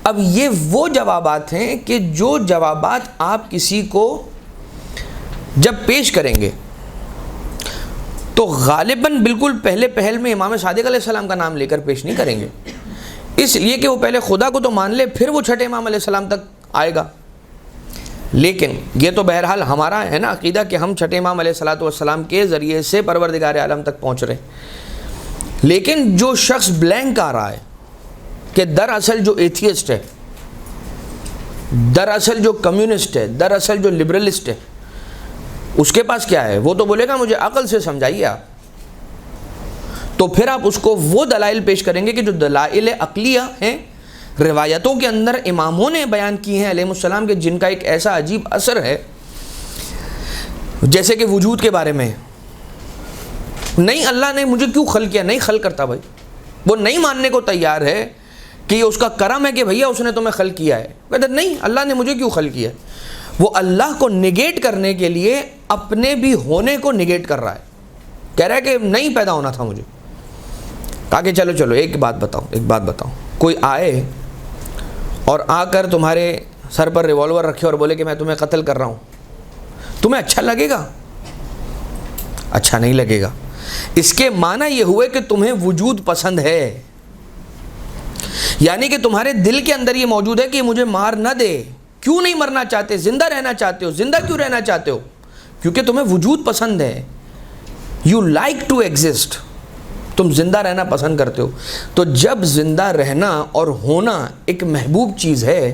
[SPEAKER 1] اب یہ وہ جوابات ہیں کہ جو جوابات آپ کسی کو جب پیش کریں گے تو غالباً بالکل پہلے پہل میں امام صادق علیہ السلام کا نام لے کر پیش نہیں کریں گے، اس لیے کہ وہ پہلے خدا کو تو مان لے، پھر وہ چھٹے امام علیہ السلام تک آئے گا. لیکن یہ تو بہرحال ہمارا ہے نا عقیدہ کہ ہم چھٹے امام علیہ السلام کے ذریعے سے پروردگار عالم تک پہنچ رہے ہیں. لیکن جو شخص بلینک آ رہا ہے کہ دراصل جو ایتھیسٹ ہے، دراصل جو کمیونسٹ ہے، دراصل جو لبرلسٹ ہے، اس کے پاس کیا ہے؟ وہ تو بولے گا مجھے عقل سے سمجھائیے آپ. تو پھر آپ اس کو وہ دلائل پیش کریں گے کہ جو دلائل عقلیہ ہیں، روایتوں کے اندر اماموں نے بیان کی ہیں علیہ السلام کے، جن کا ایک ایسا عجیب اثر ہے. جیسے کہ وجود کے بارے میں، نہیں اللہ نے مجھے کیوں خلق کیا؟ نہیں خلق کرتا بھائی. وہ نہیں ماننے کو تیار ہے کہ یہ اس کا کرم ہے کہ بھیا اس نے تمہیں خلق کیا ہے. کہتے نہیں اللہ نے مجھے کیوں خلق کیا ہے. وہ اللہ کو نگیٹ کرنے کے لیے اپنے بھی ہونے کو نگیٹ کر رہا ہے، کہہ رہا ہے کہ نہیں پیدا ہونا تھا مجھے. کہا کہ چلو ایک بات بتاؤ، کوئی آئے اور آ کر تمہارے سر پر ریوالور رکھے اور بولے کہ میں تمہیں قتل کر رہا ہوں، تمہیں اچھا لگے گا؟ اچھا نہیں لگے گا. اس کے معنی یہ ہوئے کہ تمہیں وجود پسند ہے، یعنی کہ تمہارے دل کے اندر یہ موجود ہے کہ مجھے مار نہ دے. کیوں نہیں مرنا چاہتے؟ زندہ رہنا چاہتے ہو. زندہ کیوں رہنا چاہتے ہو؟ کیونکہ تمہیں وجود پسند ہے. یو لائک ٹو ایگزسٹ، تم زندہ رہنا پسند کرتے ہو. تو جب زندہ رہنا اور ہونا ایک محبوب چیز ہے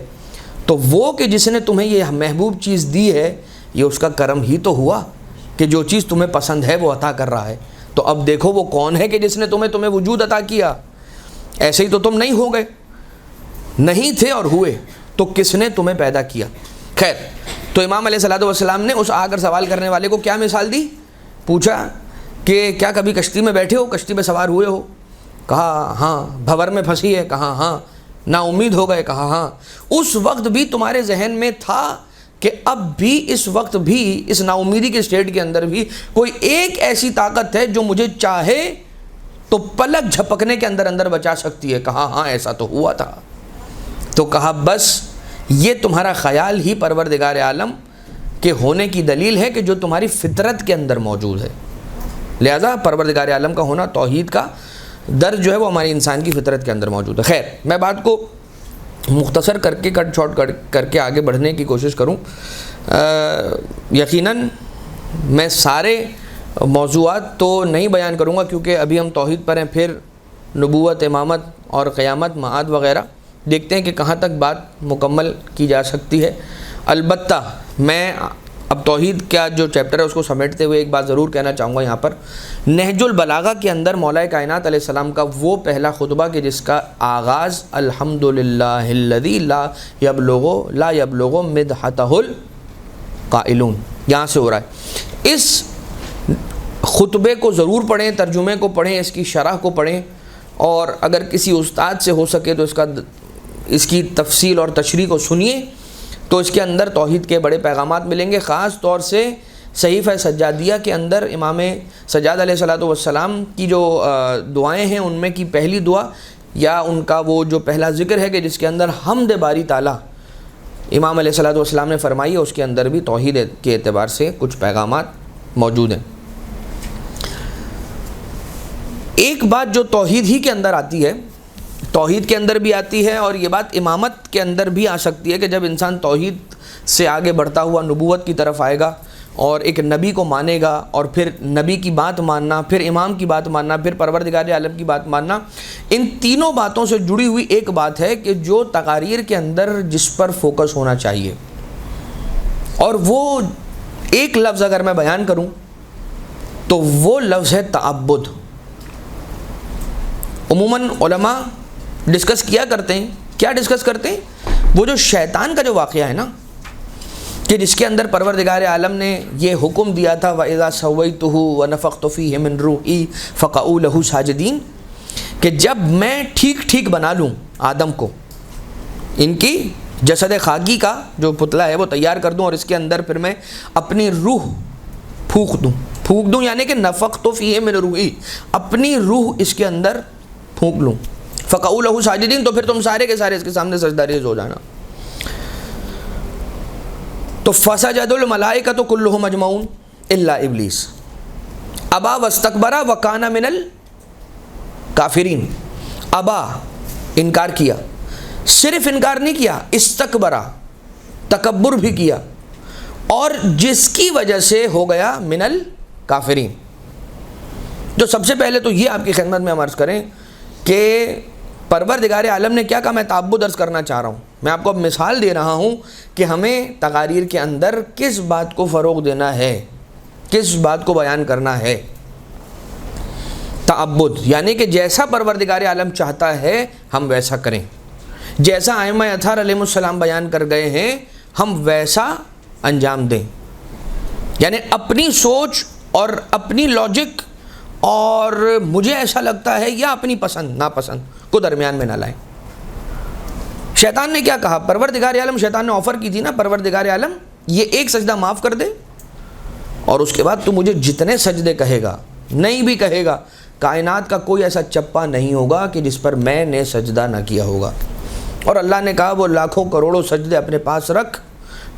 [SPEAKER 1] تو وہ کہ جس نے تمہیں یہ محبوب چیز دی ہے، یہ اس کا کرم ہی تو ہوا کہ جو چیز تمہیں پسند ہے وہ عطا کر رہا ہے. تو اب دیکھو وہ کون ہے کہ جس نے تمہیں وجود عطا کیا. ایسے ہی تو تم نہیں ہو گئے، نہیں تھے اور ہوئے، تو کس نے تمہیں پیدا کیا؟ خیر، تو امام علیہ السلام نے اس آ کر سوال کرنے والے کو کیا مثال دی؟ پوچھا کہ کیا کبھی کشتی میں بیٹھے ہو، کشتی میں سوار ہوئے ہو؟ کہا ہاں. بھور میں پھنسی ہے؟ کہا ہاں. نا امید ہو گئے؟ کہا ہاں. اس وقت بھی تمہارے ذہن میں تھا کہ اب بھی اس وقت بھی اس نا امیدی کے اسٹیٹ کے اندر بھی کوئی ایک ایسی طاقت ہے جو مجھے چاہے تو پلک جھپکنے کے اندر بچا سکتی ہے؟ کہا ہاں ایسا تو ہوا تھا. تو کہا بس یہ تمہارا خیال ہی پروردگار عالم کے ہونے کی دلیل ہے کہ جو تمہاری فطرت کے اندر موجود ہے. لہذا پروردگار عالم کا ہونا، توحید کا درج جو ہے وہ ہماری انسان کی فطرت کے اندر موجود ہے. خیر، میں بات کو مختصر کر کے کٹ شارٹ کر کے آگے بڑھنے کی کوشش کروں. یقیناً میں سارے موضوعات تو نہیں بیان کروں گا کیونکہ ابھی ہم توحید پر ہیں، پھر نبوت، امامت اور قیامت، معاد وغیرہ دیکھتے ہیں کہ کہاں تک بات مکمل کی جا سکتی ہے. البتہ میں اب توحید کا جو چیپٹر ہے اس کو سمیٹتے ہوئے ایک بات ضرور کہنا چاہوں گا یہاں پر. نہج البلاغہ کے اندر مولا کائنات علیہ السلام کا وہ پہلا خطبہ کہ جس کا آغاز الحمدللہ الذی لا یبلغ مدحتہ قائلون، یہاں سے ہو رہا ہے۔ اس خطبے کو ضرور پڑھیں، ترجمے کو پڑھیں، اس کی شرح کو پڑھیں، اور اگر کسی استاد سے ہو سکے تو اس کی تفصیل اور تشریح کو سنیے، تو اس کے اندر توحید کے بڑے پیغامات ملیں گے۔ خاص طور سے صحیفہ سجادیہ کے اندر امام سجاد علیہ الصلوۃ والسلام کی جو دعائیں ہیں، ان میں کی پہلی دعا یا ان کا وہ جو پہلا ذکر ہے کہ جس کے اندر حمد باری تعالیٰ امام علیہ الصلوۃ والسلام نے فرمائی ہے، اس کے اندر بھی توحید کے اعتبار سے کچھ پیغامات موجود ہیں۔ ایک بات جو توحید ہی کے اندر آتی ہے، توحید کے اندر بھی آتی ہے، اور یہ بات امامت کے اندر بھی آ سکتی ہے کہ جب انسان توحید سے آگے بڑھتا ہوا نبوت کی طرف آئے گا اور ایک نبی کو مانے گا، اور پھر نبی کی بات ماننا، پھر امام کی بات ماننا، پھر پروردگار عالم کی بات ماننا، ان تینوں باتوں سے جڑی ہوئی ایک بات ہے کہ جو تقاریر کے اندر جس پر فوکس ہونا چاہیے، اور وہ ایک لفظ اگر میں بیان کروں تو وہ لفظ ہے تعبد۔ عموماً علماء ڈسکس کیا کرتے ہیں، کیا ڈسکس کرتے ہیں؟ وہ جو شیطان کا جو واقعہ ہے نا، کہ جس کے اندر پروردگار عالم نے یہ حکم دیا تھا وَإِذَا سَوَّيْتُهُ وَنَفَخْتُ فِيهِ مِنْ رُوحِي فَقَعُوا لَهُ سَاجِدِينَ، کہ جب میں ٹھیک بنا لوں آدم کو، ان کی جسد خاکی کا جو پتلا ہے وہ تیار کر دوں، اور اس کے اندر پھر میں اپنی روح پھونک دوں، یعنی کہ نفخت فیہ من روحی، اپنی روح اس کے اندر پھونک لوں، فقعوا لہ ساجدین، تو پھر تم سارے کے سارے اس کے سامنے سجدہ ریز ہو جانا۔ تو فسجد الملائکۃ کلھم اجمعون الا ابلیس ابا واستکبر وکان من الکافرین۔ ابا، انکار کیا، صرف انکار نہیں کیا، استکبرا، تکبر بھی کیا، اور جس کی وجہ سے ہو گیا من الکافرین۔ تو سب سے پہلے تو یہ آپ کی خدمت میں ہم عرض کریں کہ پروردگار عالم نے کیا کہا، میں تعبد عرض کرنا چاہ رہا ہوں، میں آپ کو اب مثال دے رہا ہوں کہ ہمیں تقاریر کے اندر کس بات کو فروغ دینا ہے، کس بات کو بیان کرنا ہے۔ تعبد یعنی کہ جیسا پروردگار عالم چاہتا ہے ہم ویسا کریں، جیسا ائمہ اطہار علیہ السلام بیان کر گئے ہیں ہم ویسا انجام دیں، یعنی اپنی سوچ اور اپنی لاجک اور مجھے ایسا لگتا ہے یا اپنی پسند ناپسند کو درمیان میں نہ لائیں۔ شیطان نے کیا کہا، پروردگار عالم، شیطان نے آفر کی تھی نا، پروردگار عالم یہ ایک سجدہ معاف کر دے اور اس کے بعد تو مجھے جتنے سجدے کہے گا، نہیں بھی کہے گا، کائنات کا کوئی ایسا چپا نہیں ہوگا کہ جس پر میں نے سجدہ نہ کیا ہوگا۔ اور اللہ نے کہا وہ لاکھوں کروڑوں سجدے اپنے پاس رکھ،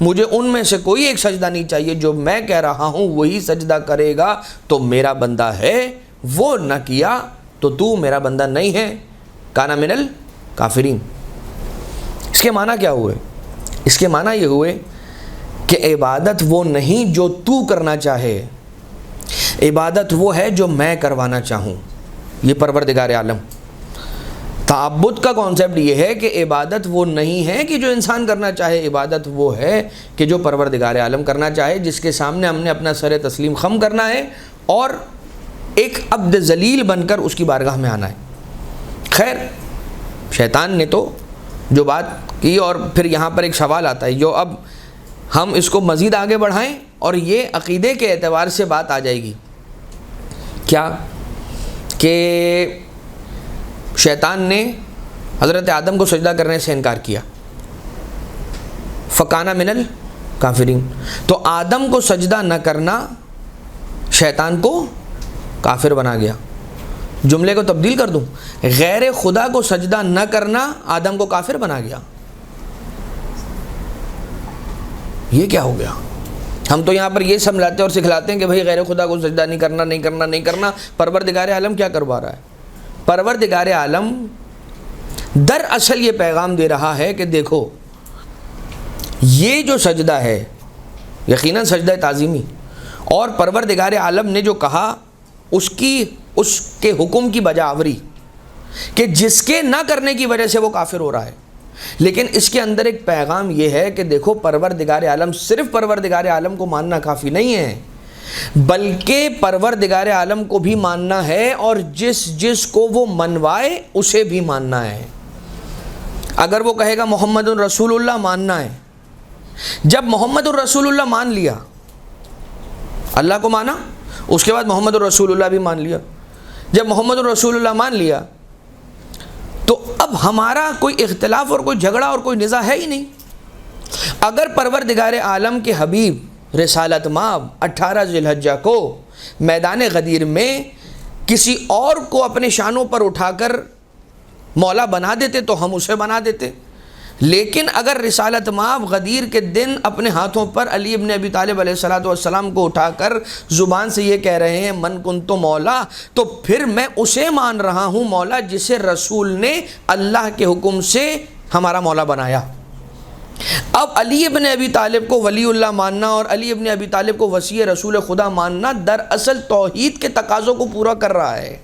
[SPEAKER 1] مجھے ان میں سے کوئی ایک سجدہ نہیں چاہیے، جو میں کہہ رہا ہوں وہی سجدہ کرے گا تو میرا بندہ ہے، وہ نہ کیا تو میرا بندہ نہیں ہے، کانا من الکافرین۔ اس کے معنی کیا ہوئے؟ اس کے معنی یہ ہوئے کہ عبادت وہ نہیں جو تو کرنا چاہے، عبادت وہ ہے جو میں کروانا چاہوں، یہ پروردگار عالم۔ تعبد کا کانسیپٹ یہ ہے کہ عبادت وہ نہیں ہے کہ جو انسان کرنا چاہے، عبادت وہ ہے کہ جو پروردگار عالم کرنا چاہے، جس کے سامنے ہم نے اپنا سر تسلیم خم کرنا ہے اور ایک عبد ذلیل بن کر اس کی بارگاہ میں آنا ہے۔ خیر، شیطان نے تو جو بات کی، اور پھر یہاں پر ایک سوال آتا ہے جو اب ہم اس کو مزید آگے بڑھائیں اور یہ عقیدے کے اعتبار سے بات آ جائے گی، کیا کہ شیطان نے حضرت آدم کو سجدہ کرنے سے انکار کیا، فکانا من الکافرین، تو آدم کو سجدہ نہ کرنا شیطان کو کافر بنا گیا۔ جملے کو تبدیل کر دوں، غیر خدا کو سجدہ نہ کرنا آدم کو کافر بنا گیا۔ یہ کیا ہو گیا؟ ہم تو یہاں پر یہ سمجھاتے اور سکھلاتے ہیں کہ بھئی غیر خدا کو سجدہ نہیں کرنا۔ پروردگار عالم کیا کروا رہا ہے؟ پروردگار عالم دراصل یہ پیغام دے رہا ہے کہ دیکھو یہ جو سجدہ ہے یقیناً سجدہ تعظیمی، اور پروردگار عالم نے جو کہا اس کے حکم کی بجاوری کہ جس کے نہ کرنے کی وجہ سے وہ کافر ہو رہا ہے، لیکن اس کے اندر ایک پیغام یہ ہے کہ دیکھو پروردگار عالم، صرف پروردگار عالم کو ماننا کافی نہیں ہے، بلکہ پروردگار عالم کو بھی ماننا ہے، اور جس کو وہ منوائے اسے بھی ماننا ہے۔ اگر وہ کہے گا محمد رسول اللہ ماننا ہے، جب محمد الرسول اللہ مان لیا، اللہ کو مانا، اس کے بعد محمد الرسول اللہ بھی مان لیا، جب محمد الرسول اللہ مان لیا تو اب ہمارا کوئی اختلاف اور کوئی جھگڑا اور کوئی نزاع ہے ہی نہیں۔ اگر پروردگار عالم کے حبیب رسالت مآب 18 ذی الحجہ کو میدان غدیر میں کسی اور کو اپنے شانوں پر اٹھا کر مولا بنا دیتے تو ہم اسے بنا دیتے، لیکن اگر رسالت مآب غدیر کے دن اپنے ہاتھوں پر علی ابن ابی طالب علیہ السلام کو اٹھا کر زبان سے یہ کہہ رہے ہیں من کنت مولا، تو پھر میں اسے مان رہا ہوں مولا جسے رسول نے اللہ کے حکم سے ہمارا مولا بنایا۔ اب علی ابن ابی طالب کو ولی اللہ ماننا اور علی ابن ابی طالب کو وصی رسول خدا ماننا دراصل توحید کے تقاضوں کو پورا کر رہا ہے،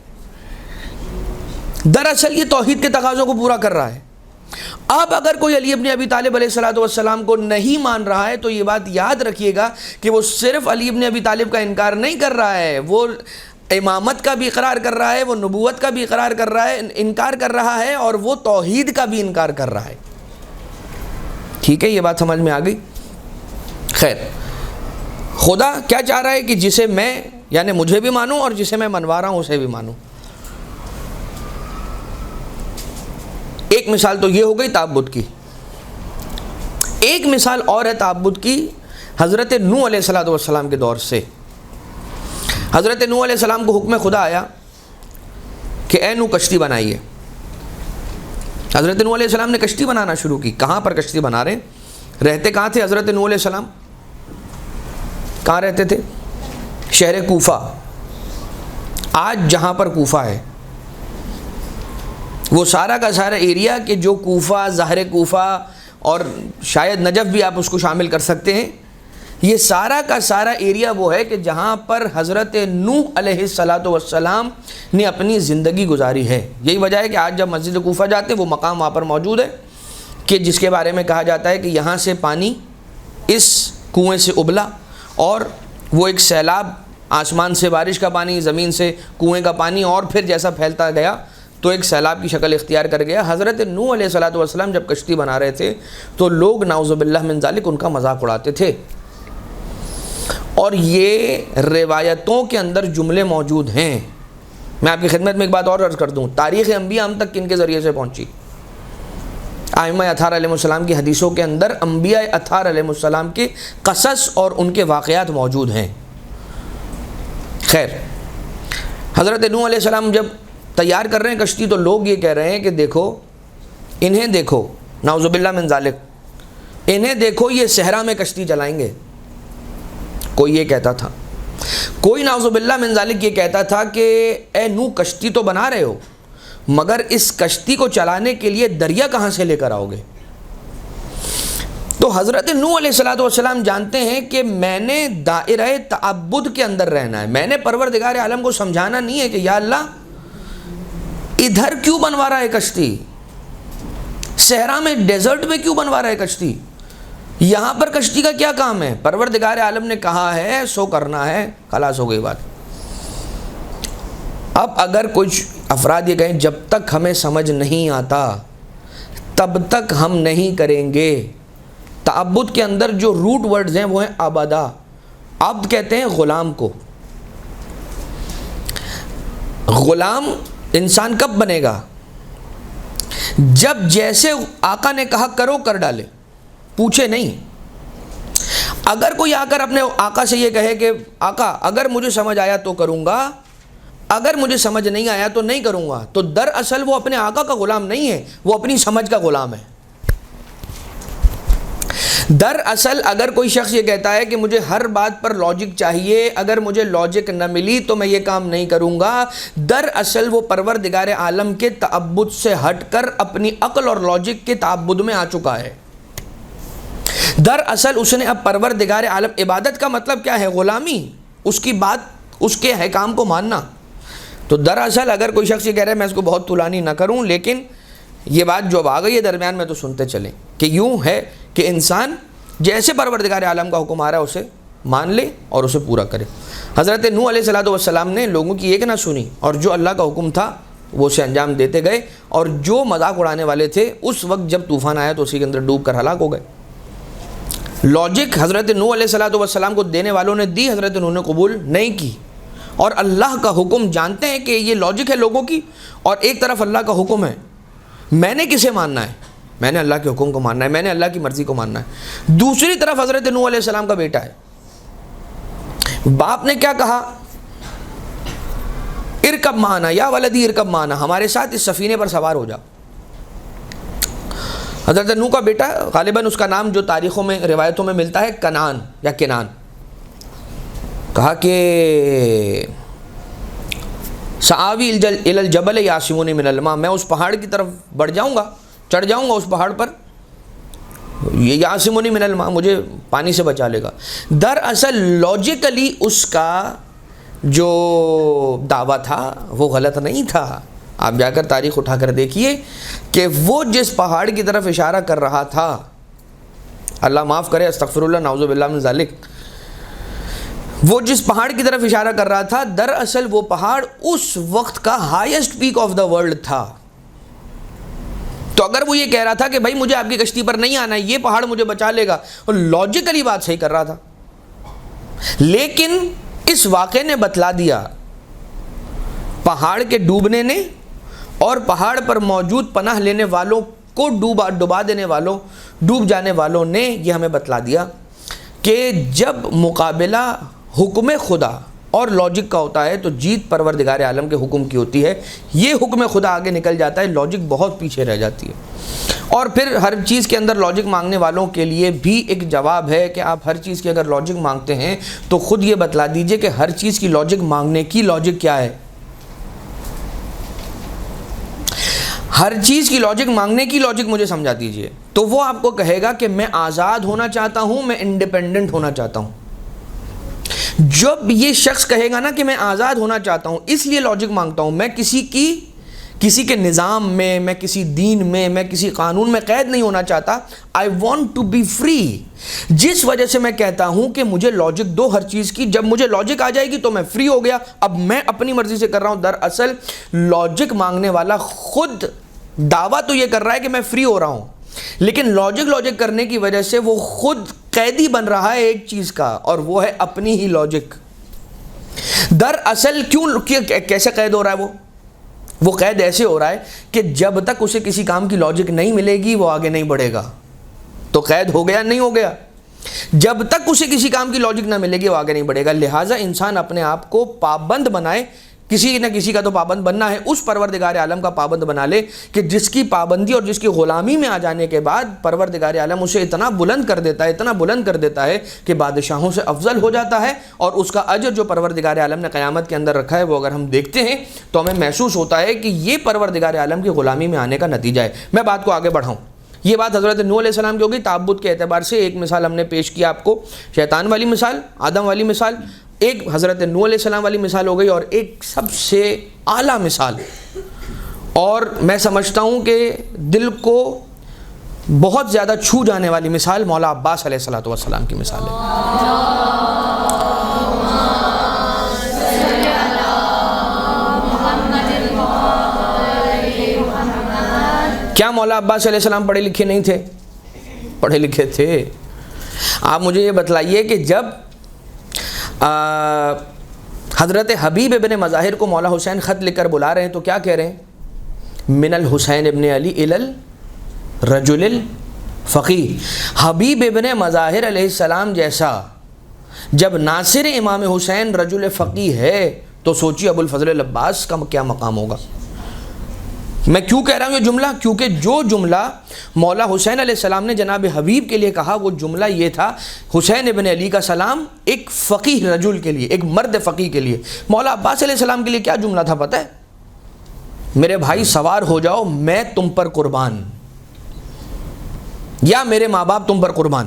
[SPEAKER 1] دراصل یہ توحید کے تقاضوں کو پورا کر رہا ہے۔ اب اگر کوئی علی ابن ابی طالب علیہ السلام کو نہیں مان رہا ہے تو یہ بات یاد رکھیے گا کہ وہ صرف علی ابن ابی طالب کا انکار نہیں کر رہا ہے، وہ امامت کا بھی اقرار کر رہا ہے، وہ نبوت کا بھی اقرار کر رہا ہے، انکار کر رہا ہے، اور وہ توحید کا بھی انکار کر رہا ہے۔ ٹھیک ہے، یہ بات سمجھ میں آ گئی؟ خیر، خدا کیا چاہ رہا ہے کہ جسے میں یعنی مجھے بھی مانوں اور جسے میں منوا رہا ہوں اسے بھی مانوں۔ ایک مثال تو یہ ہو گئی تعبد کی، ایک مثال اور ہے تعبد کی حضرت نوح علیہ السلام کے دور سے۔ حضرت نوح علیہ السلام کو حکم خدا آیا کہ اے نوح کشتی بنائیے۔ حضرت نوح علیہ السلام نے کشتی بنانا شروع کی۔ کہاں پر کشتی بنا رہے ہیں؟ رہتے کہاں تھے حضرت نوح علیہ السلام؟ کہاں رہتے تھے؟ شہر کوفہ، آج جہاں پر کوفہ ہے، وہ سارا کا سارا ایریا کہ جو کوفہ، ظاہر کوفہ اور شاید نجف بھی آپ اس کو شامل کر سکتے ہیں، یہ سارا کا سارا ایریا وہ ہے کہ جہاں پر حضرت نوح علیہ السلام نے اپنی زندگی گزاری ہے۔ یہی وجہ ہے کہ آج جب مسجد کوفہ جاتے ہیں وہ مقام وہاں پر موجود ہے کہ جس کے بارے میں کہا جاتا ہے کہ یہاں سے پانی اس کنویں سے ابلا اور وہ ایک سیلاب، آسمان سے بارش کا پانی، زمین سے کنویں کا پانی، اور پھر جیسا پھیلتا گیا تو ایک سیلاب کی شکل اختیار کر گیا۔ حضرت نوح علیہ السلام جب کشتی بنا رہے تھے تو لوگ نعوذ باللہ من ذالک ان کا مذاق اڑاتے تھے، اور یہ روایتوں کے اندر جملے موجود ہیں۔ میں آپ کی خدمت میں ایک بات اور عرض کر دوں، تاریخ انبیاء ہم تک کن کے ذریعے سے پہنچی؟ ائمہ اطہار علیہ السلام کی حدیثوں کے اندر انبیاء اطہار علیہ السلام کے قصص اور ان کے واقعات موجود ہیں۔ خیر، حضرت نوح علیہ السلام جب تیار کر رہے ہیں کشتی تو لوگ یہ کہہ رہے ہیں کہ دیکھو انہیں، دیکھو نعوذ باللہ من ذالک، انہیں دیکھو یہ صحرا میں کشتی چلائیں گے۔ کوئی یہ کہتا تھا، کوئی نعوذ باللہ من ذالک یہ کہتا تھا کہ اے نوح کشتی تو بنا رہے ہو مگر اس کشتی کو چلانے کے لیے دریا کہاں سے لے کر آؤ گے؟ تو حضرت نوح علیہ السلام جانتے ہیں کہ میں نے دائرہ تعبد کے اندر رہنا ہے، میں نے پروردگار عالم کو سمجھانا نہیں ہے کہ یا اللہ ادھر کیوں بنوا رہا ہے کشتی، صحرا میں ڈیزرٹ میں کیوں بنوا رہا ہے کشتی، یہاں پر کشتی کا کیا کام ہے؟ پروردگار عالم نے کہا ہے سو کرنا ہے، خلاص ہو گئی بات۔ اب اگر کچھ افراد یہ کہیں جب تک ہمیں سمجھ نہیں آتا تب تک ہم نہیں کریں گے۔ تعبد کے اندر جو روٹ ورڈز ہیں وہ ہیں عبدہ، عبد کہتے ہیں غلام کو۔ غلام انسان کب بنے گا؟ جب جیسے آقا نے کہا کرو کر ڈالے، پوچھے نہیں۔ اگر کوئی آ کر اپنے آقا سے یہ کہے کہ آقا اگر مجھے سمجھ آیا تو کروں گا، اگر مجھے سمجھ نہیں آیا تو نہیں کروں گا، تو دراصل وہ اپنے آقا کا غلام نہیں ہے، وہ اپنی سمجھ کا غلام ہے۔ دراصل اگر کوئی شخص یہ کہتا ہے کہ مجھے ہر بات پر لاجک چاہیے، اگر مجھے لاجک نہ ملی تو میں یہ کام نہیں کروں گا، دراصل وہ پروردگار عالم کے تعبد سے ہٹ کر اپنی عقل اور لاجک کے تعبد میں آ چکا ہے۔ دراصل اس نے اب پروردگار عالم، عبادت کا مطلب کیا ہے؟ غلامی، اس کی بات، اس کے احکام کو ماننا۔ تو دراصل اگر کوئی شخص یہ کہہ رہا ہے میں اس کو بہت طولانی نہ کروں، لیکن یہ بات جو اب آ گئی ہے درمیان میں تو سنتے چلیں کہ یوں ہے کہ انسان جیسے پروردگار عالم کا حکم آ رہا ہے اسے مان لے اور اسے پورا کرے۔ حضرت نوح علیہ السلام نے لوگوں کی ایک نہ سنی، اور جو اللہ کا حکم تھا وہ اسے انجام دیتے گئے، اور جو مذاق اڑانے والے تھے اس وقت جب طوفان آیا تو اسی کے اندر ڈوب کر ہلاک ہو گئے۔ لاجک حضرت نوح علیہ السلام کو دینے والوں نے دی، حضرت نوح نے قبول نہیں کی، اور اللہ کا حکم جانتے ہیں کہ یہ لاجک ہے لوگوں کی، اور ایک طرف اللہ کا حکم ہے، میں نے کسے ماننا ہے؟ میں نے اللہ کے حکم کو ماننا ہے، میں نے اللہ کی مرضی کو ماننا ہے۔ دوسری طرف حضرت نوح علیہ السلام کا بیٹا ہے، باپ نے کیا کہا؟ ارکب معنا یا ولدی ارکب معنا، ہمارے ساتھ اس سفینے پر سوار ہو جا۔ حضرت نوح کا بیٹا، غالباً اس کا نام جو تاریخوں میں روایتوں میں ملتا ہے کنعان یا کنان، کہا کہ سآوی الی الجبل یعصمونی من الماء، میں اس پہاڑ کی طرف بڑھ جاؤں گا، چڑھ جاؤں گا اس پہاڑ پر، یہ یعصمونی من الماء مجھے پانی سے بچا لے گا۔ دراصل لاجیکلی اس کا جو دعویٰ تھا وہ غلط نہیں تھا، آپ جا کر تاریخ اٹھا کر دیکھیے کہ وہ جس پہاڑ کی طرف اشارہ کر رہا تھا، اللہ معاف کرے، استغفر اللہ، نعوذ باللہ من ذالک، وہ جس پہاڑ کی طرف اشارہ کر رہا تھا، دراصل وہ پہاڑ اس وقت کا highest peak of the world تھا۔ تو اگر وہ یہ کہہ رہا تھا کہ بھائی مجھے آپ کی کشتی پر نہیں آنا ہے، یہ پہاڑ مجھے بچا لے گا، اور لاجیکلی بات صحیح کر رہا تھا، لیکن اس واقعے نے بتلا دیا، پہاڑ کے ڈوبنے نے اور پہاڑ پر موجود پناہ لینے والوں کو ڈوبا دینے والوں، ڈوب جانے والوں نے یہ ہمیں بتلا دیا کہ جب مقابلہ حکم خدا اور لاجک کا ہوتا ہے تو جیت پروردگار عالم کے حکم کی ہوتی ہے۔ یہ حکم خدا آگے نکل جاتا ہے، لاجک بہت پیچھے رہ جاتی ہے۔ اور پھر ہر چیز کے اندر لاجک مانگنے والوں کے لیے بھی ایک جواب ہے کہ آپ ہر چیز کی اگر لاجک مانگتے ہیں تو خود یہ بتلا دیجئے کہ ہر چیز کی لاجک مانگنے کی لاجک کیا ہے۔ ہر چیز کی لاجک مانگنے کی لاجک مجھے سمجھا دیجئے، تو وہ آپ کو کہے گا کہ میں آزاد ہونا چاہتا ہوں، میں انڈیپینڈنٹ ہونا چاہتا ہوں۔ جب یہ شخص کہے گا نا کہ میں آزاد ہونا چاہتا ہوں اس لیے لاجک مانگتا ہوں، میں کسی کے نظام میں کسی دین میں کسی قانون میں قید نہیں ہونا چاہتا، I want to be free، جس وجہ سے میں کہتا ہوں کہ مجھے لاجک دو ہر چیز کی، جب مجھے لاجک آ جائے گی تو میں فری ہو گیا، اب میں اپنی مرضی سے کر رہا ہوں۔ دراصل لاجک مانگنے والا خود دعویٰ تو یہ کر رہا ہے کہ میں فری ہو رہا ہوں، لیکن لاجک کرنے کی وجہ سے وہ خود قیدی بن رہا ہے ایک چیز کا، اور وہ ہے اپنی ہی لاجک۔ دراصل کیسے قید ہو رہا ہے وہ قید ایسے ہو رہا ہے کہ جب تک اسے کسی کام کی لاجک نہیں ملے گی وہ آگے نہیں بڑھے گا۔ تو قید ہو گیا نہیں ہو گیا؟ جب تک اسے کسی کام کی لاجک نہ ملے گی وہ آگے نہیں بڑھے گا۔ لہٰذا انسان اپنے آپ کو پابند بنائے، کسی نہ کسی کا تو پابند بننا ہے، اس پروردگار عالم کا پابند بنا لے کہ جس کی پابندی اور جس کی غلامی میں آ جانے کے بعد پروردگار عالم اسے اتنا بلند کر دیتا ہے کہ بادشاہوں سے افضل ہو جاتا ہے، اور اس کا اجر جو پروردگار عالم نے قیامت کے اندر رکھا ہے وہ اگر ہم دیکھتے ہیں تو ہمیں محسوس ہوتا ہے کہ یہ پروردگار عالم کی غلامی میں آنے کا نتیجہ ہے۔ میں بات کو آگے بڑھاؤں، یہ بات حضرت نوح علیہ السلام کی ہوگی تعبد کے اعتبار سے۔ ایک مثال ہم نے پیش کیا آپ کو، شیطان والی مثال، آدم والی مثال، ایک حضرت نوح علیہ السلام والی مثال ہو گئی، اور ایک سب سے اعلیٰ مثال، اور میں سمجھتا ہوں کہ دل کو بہت زیادہ چھو جانے والی مثال مولا عباس علیہ السلام کی مثال ہے۔ کیا مولا عباس علیہ السلام پڑھے لکھے نہیں تھے؟ پڑھے لکھے تھے۔ آپ مجھے یہ بتلائیے کہ جب حضرت حبیب ابن مظاہر کو مولا حسین خط لکھ کر بلا رہے ہیں تو کیا کہہ رہے ہیں؟ من الحسین ابن علی الی الرجل الفقیہ۔ حبیب ابن مظاہر علیہ السلام جیسا جب ناصر امام حسین رجل فقیہ ہے تو سوچیے ابو الفضل العباس کا کیا مقام ہوگا۔ میں کیوں کہہ رہا ہوں یہ جملہ؟ کیونکہ جو جملہ مولا حسین علیہ السلام نے جناب حبیب کے لیے کہا وہ جملہ یہ تھا، حسین ابن علی کا سلام ایک فقیہ رجل کے لیے، ایک مرد فقیہ کے لیے۔ مولا عباس علیہ السلام کے لیے کیا جملہ تھا پتہ ہے؟ میرے بھائی سوار ہو جاؤ، میں تم پر قربان، یا میرے ماں باپ تم پر قربان۔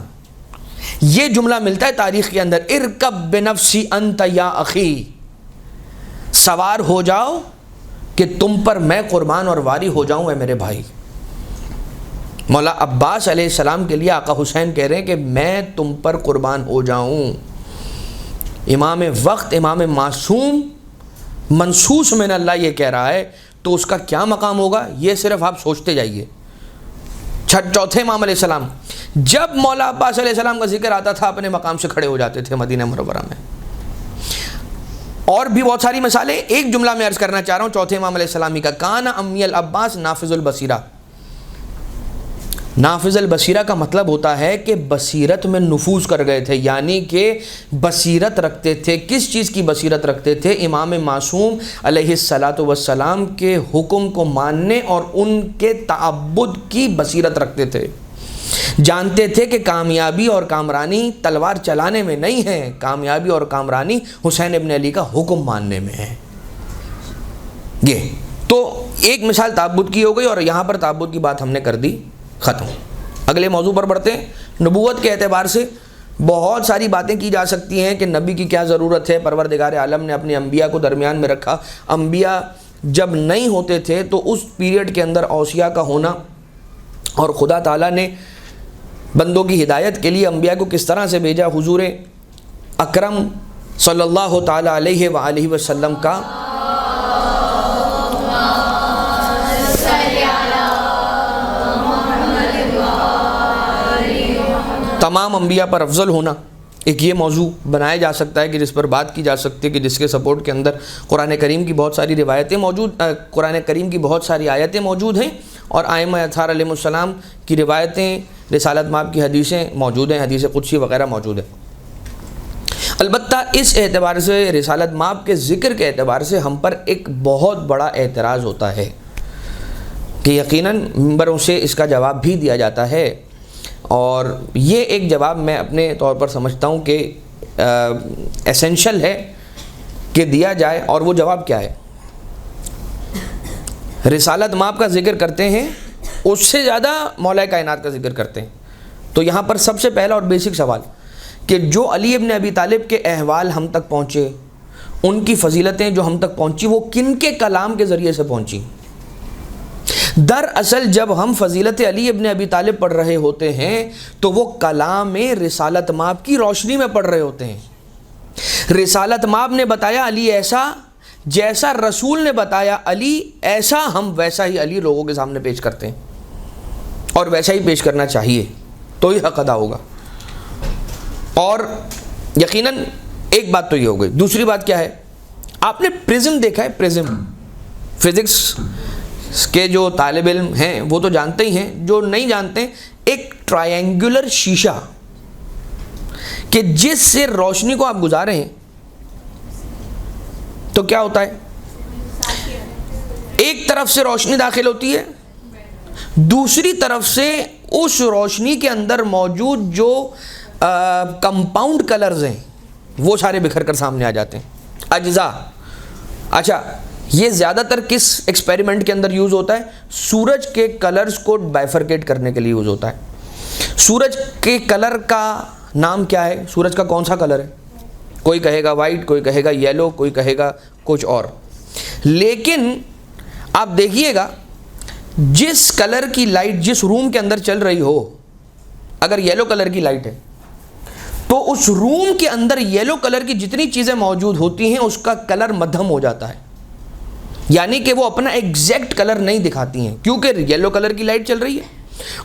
[SPEAKER 1] یہ جملہ ملتا ہے تاریخ کے اندر، ارکب بنفسی انت یا اخی، سوار ہو جاؤ کہ تم پر میں قربان اور واری ہو جاؤں اے میرے بھائی۔ مولا عباس علیہ السلام کے لیے آقا حسین کہہ رہے ہیں کہ میں تم پر قربان ہو جاؤں۔ امام وقت، امام معصوم، منصوص من اللہ یہ کہہ رہا ہے تو اس کا کیا مقام ہوگا یہ صرف آپ سوچتے جائیے۔ چوتھے امام علیہ السلام جب مولا عباس علیہ السلام کا ذکر آتا تھا اپنے مقام سے کھڑے ہو جاتے تھے مدینہ منورہ میں. اور بھی بہت ساری مثالیں. ایک جملہ میں عرض کرنا چاہ رہا ہوں چوتھے امام علیہ السلامی کا. کان امی العباس نافذ البصیرہ. نافذ البصیرہ کا مطلب ہوتا ہے کہ بصیرت میں نفوذ کر گئے تھے، یعنی کہ بصیرت رکھتے تھے. کس چیز کی بصیرت رکھتے تھے؟ امام معصوم علیہ الصلاۃ والسلام کے حکم کو ماننے اور ان کے تعبد کی بصیرت رکھتے تھے. جانتے تھے کہ کامیابی اور کامرانی تلوار چلانے میں نہیں ہے، کامیابی اور کامرانی حسین ابن علی کا حکم ماننے میں ہے. یہ تو ایک مثال تعبد کی ہو گئی، اور یہاں پر تعبد کی بات ہم نے کر دی ختم. اگلے موضوع پر بڑھتے ہیں. نبوت کے اعتبار سے بہت ساری باتیں کی جا سکتی ہیں کہ نبی کی کیا ضرورت ہے. پروردگار عالم نے اپنے انبیاء کو درمیان میں رکھا. انبیاء جب نہیں ہوتے تھے تو اس پیریڈ کے اندر اوصیاء کا ہونا، اور خدا تعالیٰ نے بندوں کی ہدایت کے لیے انبیاء کو کس طرح سے بھیجا. حضور اکرم صلی اللہ تعالیٰ علیہ وآلہ وسلم کا تمام انبیاء پر افضل ہونا ایک یہ موضوع بنایا جا سکتا ہے کہ جس پر بات کی جا سکتی ہے، کہ جس کے سپورٹ کے اندر قرآن کریم کی بہت ساری روایتیں موجود، قرآن کریم کی بہت ساری آیتیں موجود ہیں، اور ائمہ اطہار علیہ السلام کی روایتیں، رسالت مآب کی حدیثیں موجود ہیں، حدیث قدسی وغیرہ موجود ہیں. البتہ اس اعتبار سے، رسالت مآب کے ذکر کے اعتبار سے ہم پر ایک بہت بڑا اعتراض ہوتا ہے کہ یقیناً ممبروں سے اس کا جواب بھی دیا جاتا ہے، اور یہ ایک جواب میں اپنے طور پر سمجھتا ہوں کہ ایسنشل ہے کہ دیا جائے. اور وہ جواب کیا ہے؟ رسالت مآب کا ذکر کرتے ہیں، اس سے زیادہ مولا کائنات کا ذکر کرتے ہیں. تو یہاں پر سب سے پہلا اور بیسک سوال کہ جو علی ابن ابی طالب کے احوال ہم تک پہنچے، ان کی فضیلتیں جو ہم تک پہنچی، وہ کن کے کلام کے ذریعے سے پہنچی؟ دراصل جب ہم فضیلت علی ابن ابی طالب پڑھ رہے ہوتے ہیں تو وہ کلام رسالت مآب کی روشنی میں پڑھ رہے ہوتے ہیں. رسالت مآب نے بتایا علی ایسا، جیسا رسول نے بتایا علی ایسا، ہم ویسا ہی علی لوگوں کے سامنے پیش کرتے ہیں، اور ویسا ہی پیش کرنا چاہیے تو ہی حق ادا ہوگا. اور یقیناً ایک بات تو یہ ہو گئی. دوسری بات کیا ہے؟ آپ نے پرزم دیکھا ہے؟ پرزم فزکس کے جو طالب علم ہیں وہ تو جانتے ہی ہیں، جو نہیں جانتے، ایک ٹرائنگولر شیشہ کہ جس سے روشنی کو آپ گزارے ہیں تو کیا ہوتا ہے؟ ایک طرف سے روشنی داخل ہوتی ہے، دوسری طرف سے اس روشنی کے اندر موجود جو کمپاؤنڈ کلرز ہیں وہ سارے بکھر کر سامنے آ جاتے ہیں، اجزاء. اچھا، یہ زیادہ تر کس ایکسپیریمنٹ کے اندر یوز ہوتا ہے؟ سورج کے کلرز کو بائفرکیٹ کرنے کے لیے یوز ہوتا ہے. سورج کے کلر کا نام کیا ہے؟ سورج کا کون سا کلر ہے؟ کوئی کہے گا وائٹ، کوئی کہے گا یلو، کوئی کہے گا کچھ اور. لیکن آپ دیکھیے گا، جس کلر کی لائٹ جس روم کے اندر چل رہی ہو، اگر یلو کلر کی لائٹ ہے تو اس روم کے اندر یلو کلر کی جتنی چیزیں موجود ہوتی ہیں اس کا کلر مدھم ہو جاتا ہے، یعنی کہ وہ اپنا ایگزیکٹ کلر نہیں دکھاتی ہیں، کیونکہ یلو کلر کی لائٹ چل رہی ہے.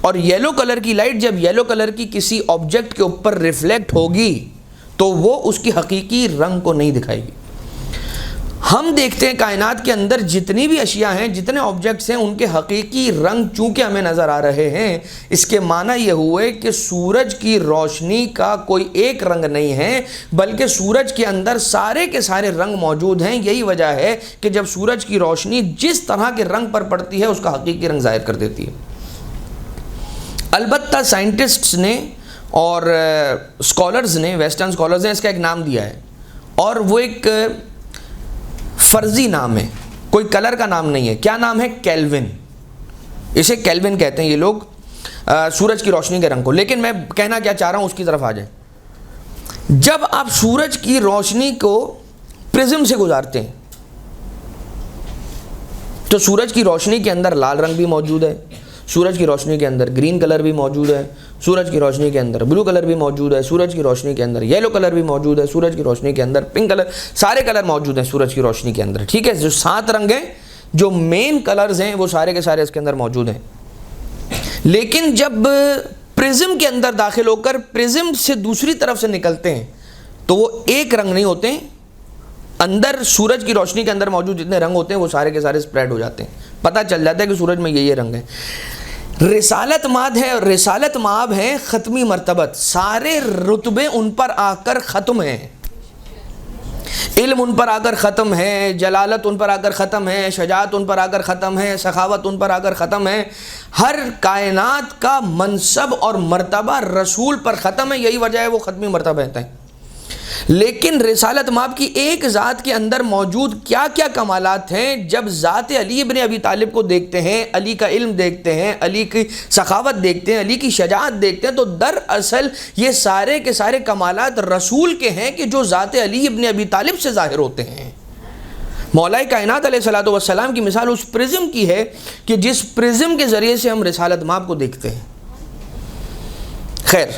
[SPEAKER 1] اور یلو کلر کی لائٹ جب یلو کلر کی کسی آبجیکٹ کے اوپر ریفلیکٹ ہوگی تو وہ اس کی حقیقی رنگ کو نہیں دکھائے گی. ہم دیکھتے ہیں کائنات کے اندر جتنی بھی اشیاء ہیں، جتنے آبجیکٹس ہیں، ان کے حقیقی رنگ چونکہ ہمیں نظر آ رہے ہیں، اس کے معنی یہ ہوئے کہ سورج کی روشنی کا کوئی ایک رنگ نہیں ہے، بلکہ سورج کے اندر سارے کے سارے رنگ موجود ہیں. یہی وجہ ہے کہ جب سورج کی روشنی جس طرح کے رنگ پر پڑتی ہے اس کا حقیقی رنگ ظاہر کر دیتی ہے. البتہ سائنٹسٹس نے اور اسکالرز نے، ویسٹرن اسکالرز نے اس کا ایک نام دیا ہے، اور وہ ایک فرضی نام ہے، کوئی کلر کا نام نہیں ہے. کیا نام ہے؟ کیلوین. اسے کیلوین کہتے ہیں یہ لوگ سورج کی روشنی کے رنگ کو. لیکن میں کہنا کیا چاہ رہا ہوں اس کی طرف آ جائیں. جب آپ سورج کی روشنی کو پرزم سے گزارتے ہیں تو سورج کی روشنی کے اندر لال رنگ بھی موجود ہے، سورج کی روشنی کے اندر گرین کلر بھی موجود ہے، سورج کی روشنی کے اندر بلو کلر بھی موجود ہے، سورج کی روشنی کے اندر یلو کلر بھی موجود ہے، سورج کی روشنی کے اندر پنک کلر، سارے کلر موجود ہیں سورج کی روشنی کے اندر. ٹھیک ہے، جو 7 رنگ ہیں، جو مین کلرز ہیں، وہ سارے کے سارے اس کے اندر موجود ہیں. لیکن جب پرزم کے اندر داخل ہو کر پرزم سے دوسری طرف سے نکلتے ہیں تو وہ ایک رنگ نہیں ہوتے ہیں، اندر سورج کی روشنی کے اندر موجود جتنے رنگ ہوتے ہیں وہ سارے کے سارے اسپریڈ ہو جاتے ہیں، پتہ چل جاتا ہے کہ سورج میں یہ رنگ ہے۔ رسالت ماد ہے، رسالت مآب ہے ختمی مرتبت، سارے رتبے ان پر آ کر ختم ہیں، علم ان پر آ کر ختم ہے، جلالت ان پر آ کر ختم ہے، شجاعت ان پر آ کر ختم ہے، سخاوت ان پر آ کر ختم ہے، ہر کائنات کا منصب اور مرتبہ رسول پر ختم ہے، یہی وجہ ہے وہ ختمی مرتبہ ہیں۔ لیکن رسالت مآب کی ایک ذات کے اندر موجود کیا کیا کمالات ہیں، جب ذات علی ابن ابی طالب کو دیکھتے ہیں، علی کا علم دیکھتے ہیں، علی کی سخاوت دیکھتے ہیں، علی کی شجاعت دیکھتے ہیں، تو دراصل یہ سارے کے سارے کمالات رسول کے ہیں کہ جو ذات علی ابن ابی طالب سے ظاہر ہوتے ہیں۔ مولا کائنات علیہ الصلوۃ والسلام کی مثال اس پرزم کی ہے کہ جس پرزم کے ذریعے سے ہم رسالت مآب کو دیکھتے ہیں۔ خیر،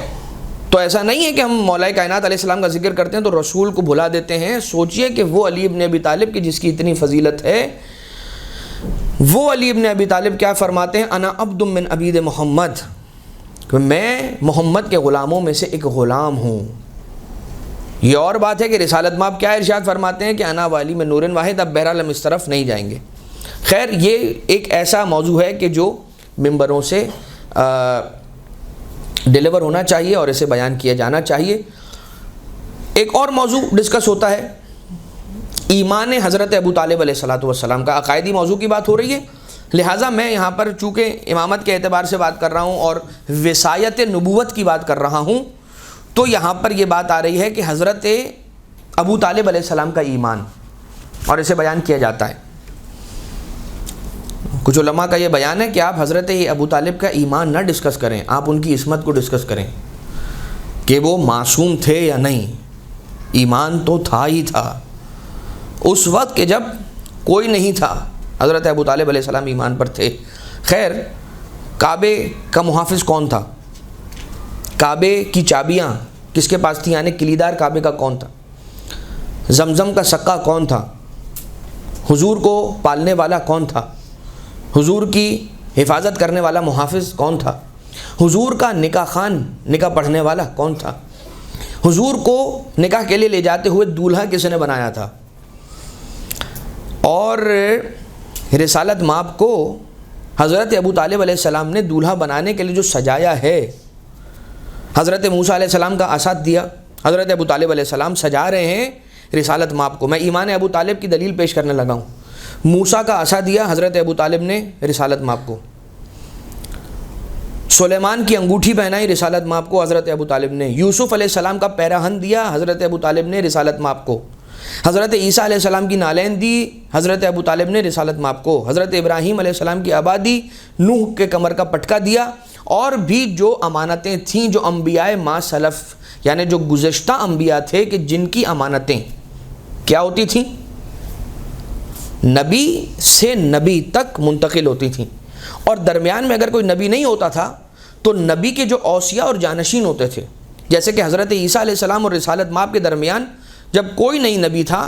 [SPEAKER 1] تو ایسا نہیں ہے کہ ہم مولا کائنات علیہ السلام کا ذکر کرتے ہیں تو رسول کو بھلا دیتے ہیں۔ سوچئے کہ وہ علی ابن ابی طالب کی جس کی اتنی فضیلت ہے، وہ علی ابن ابی طالب کیا فرماتے ہیں؟ انا عبد من عبید محمد، میں محمد کے غلاموں میں سے ایک غلام ہوں۔ یہ اور بات ہے کہ رسالت مآب کیا ارشاد فرماتے ہیں کہ انا والی میں نور واحد، اب بہرحال ہم اس طرف نہیں جائیں گے۔ خیر، یہ ایک ایسا موضوع ہے کہ جو ممبروں سے ڈیلیور ہونا چاہیے اور اسے بیان کیا جانا چاہیے۔ ایک اور موضوع ڈسکس ہوتا ہے، ایمان حضرت ابو طالب علیہ السلام کا، عقائدی موضوع کی بات ہو رہی ہے، لہٰذا میں یہاں پر چونکہ امامت کے اعتبار سے بات کر رہا ہوں اور وصایت نبوت کی بات کر رہا ہوں، تو یہاں پر یہ بات آ رہی ہے کہ حضرت ابو طالب علیہ السلام کا ایمان، اور اسے بیان کیا جاتا ہے۔ کچھ علماء کا یہ بیان ہے کہ آپ حضرت ابو طالب کا ایمان نہ ڈسکس کریں، آپ ان کی عصمت کو ڈسکس کریں کہ وہ معصوم تھے یا نہیں۔ ایمان تو تھا ہی تھا اس وقت کہ جب کوئی نہیں تھا، حضرت ابو طالب علیہ السلام ایمان پر تھے۔ خیر، کعبے کا محافظ کون تھا؟ کعبے کی چابیاں کس کے پاس تھیں، یعنی کلیدار کعبے کا کون تھا؟ زمزم کا سقا کون تھا؟ حضور کو پالنے والا کون تھا؟ حضور کی حفاظت کرنے والا محافظ کون تھا؟ حضور کا نکاح خان، نکاح پڑھنے والا کون تھا؟ حضور کو نکاح کے لیے لے جاتے ہوئے دولہا کس نے بنایا تھا؟ اور رسالت مآب کو حضرت ابو طالب علیہ السلام نے دولہا بنانے کے لیے جو سجایا ہے، حضرت موسیٰ علیہ السلام کا عصا دیا، حضرت ابو طالب علیہ السلام سجا رہے ہیں رسالت مآب کو۔ میں ایمان ابو طالب کی دلیل پیش کرنے لگا ہوں۔ موسیٰ کا عصا دیا حضرت ابو طالب نے رسالت مآب کو، سلیمان کی انگوٹھی پہنائی رسالت مآب کو حضرت ابو طالب نے، یوسف علیہ السلام کا پیراہن دیا حضرت ابو طالب نے رسالت مآب کو، حضرت عیسیٰ علیہ السلام کی نالین دی حضرت ابو طالب نے رسالت مآب کو، حضرت ابراہیم علیہ السلام کی آبادی، نوح کے کمر کا پٹکا دیا، اور بھی جو امانتیں تھیں جو انبیاء ما سلف، یعنی جو گزشتہ انبیاء تھے کہ جن کی امانتیں کیا ہوتی تھیں؟ نبی سے نبی تک منتقل ہوتی تھیں، اور درمیان میں اگر کوئی نبی نہیں ہوتا تھا تو نبی کے جو اوصیاء اور جانشین ہوتے تھے، جیسے کہ حضرت عیسیٰ علیہ السلام اور رسالت مآب کے درمیان جب کوئی نئی نبی تھا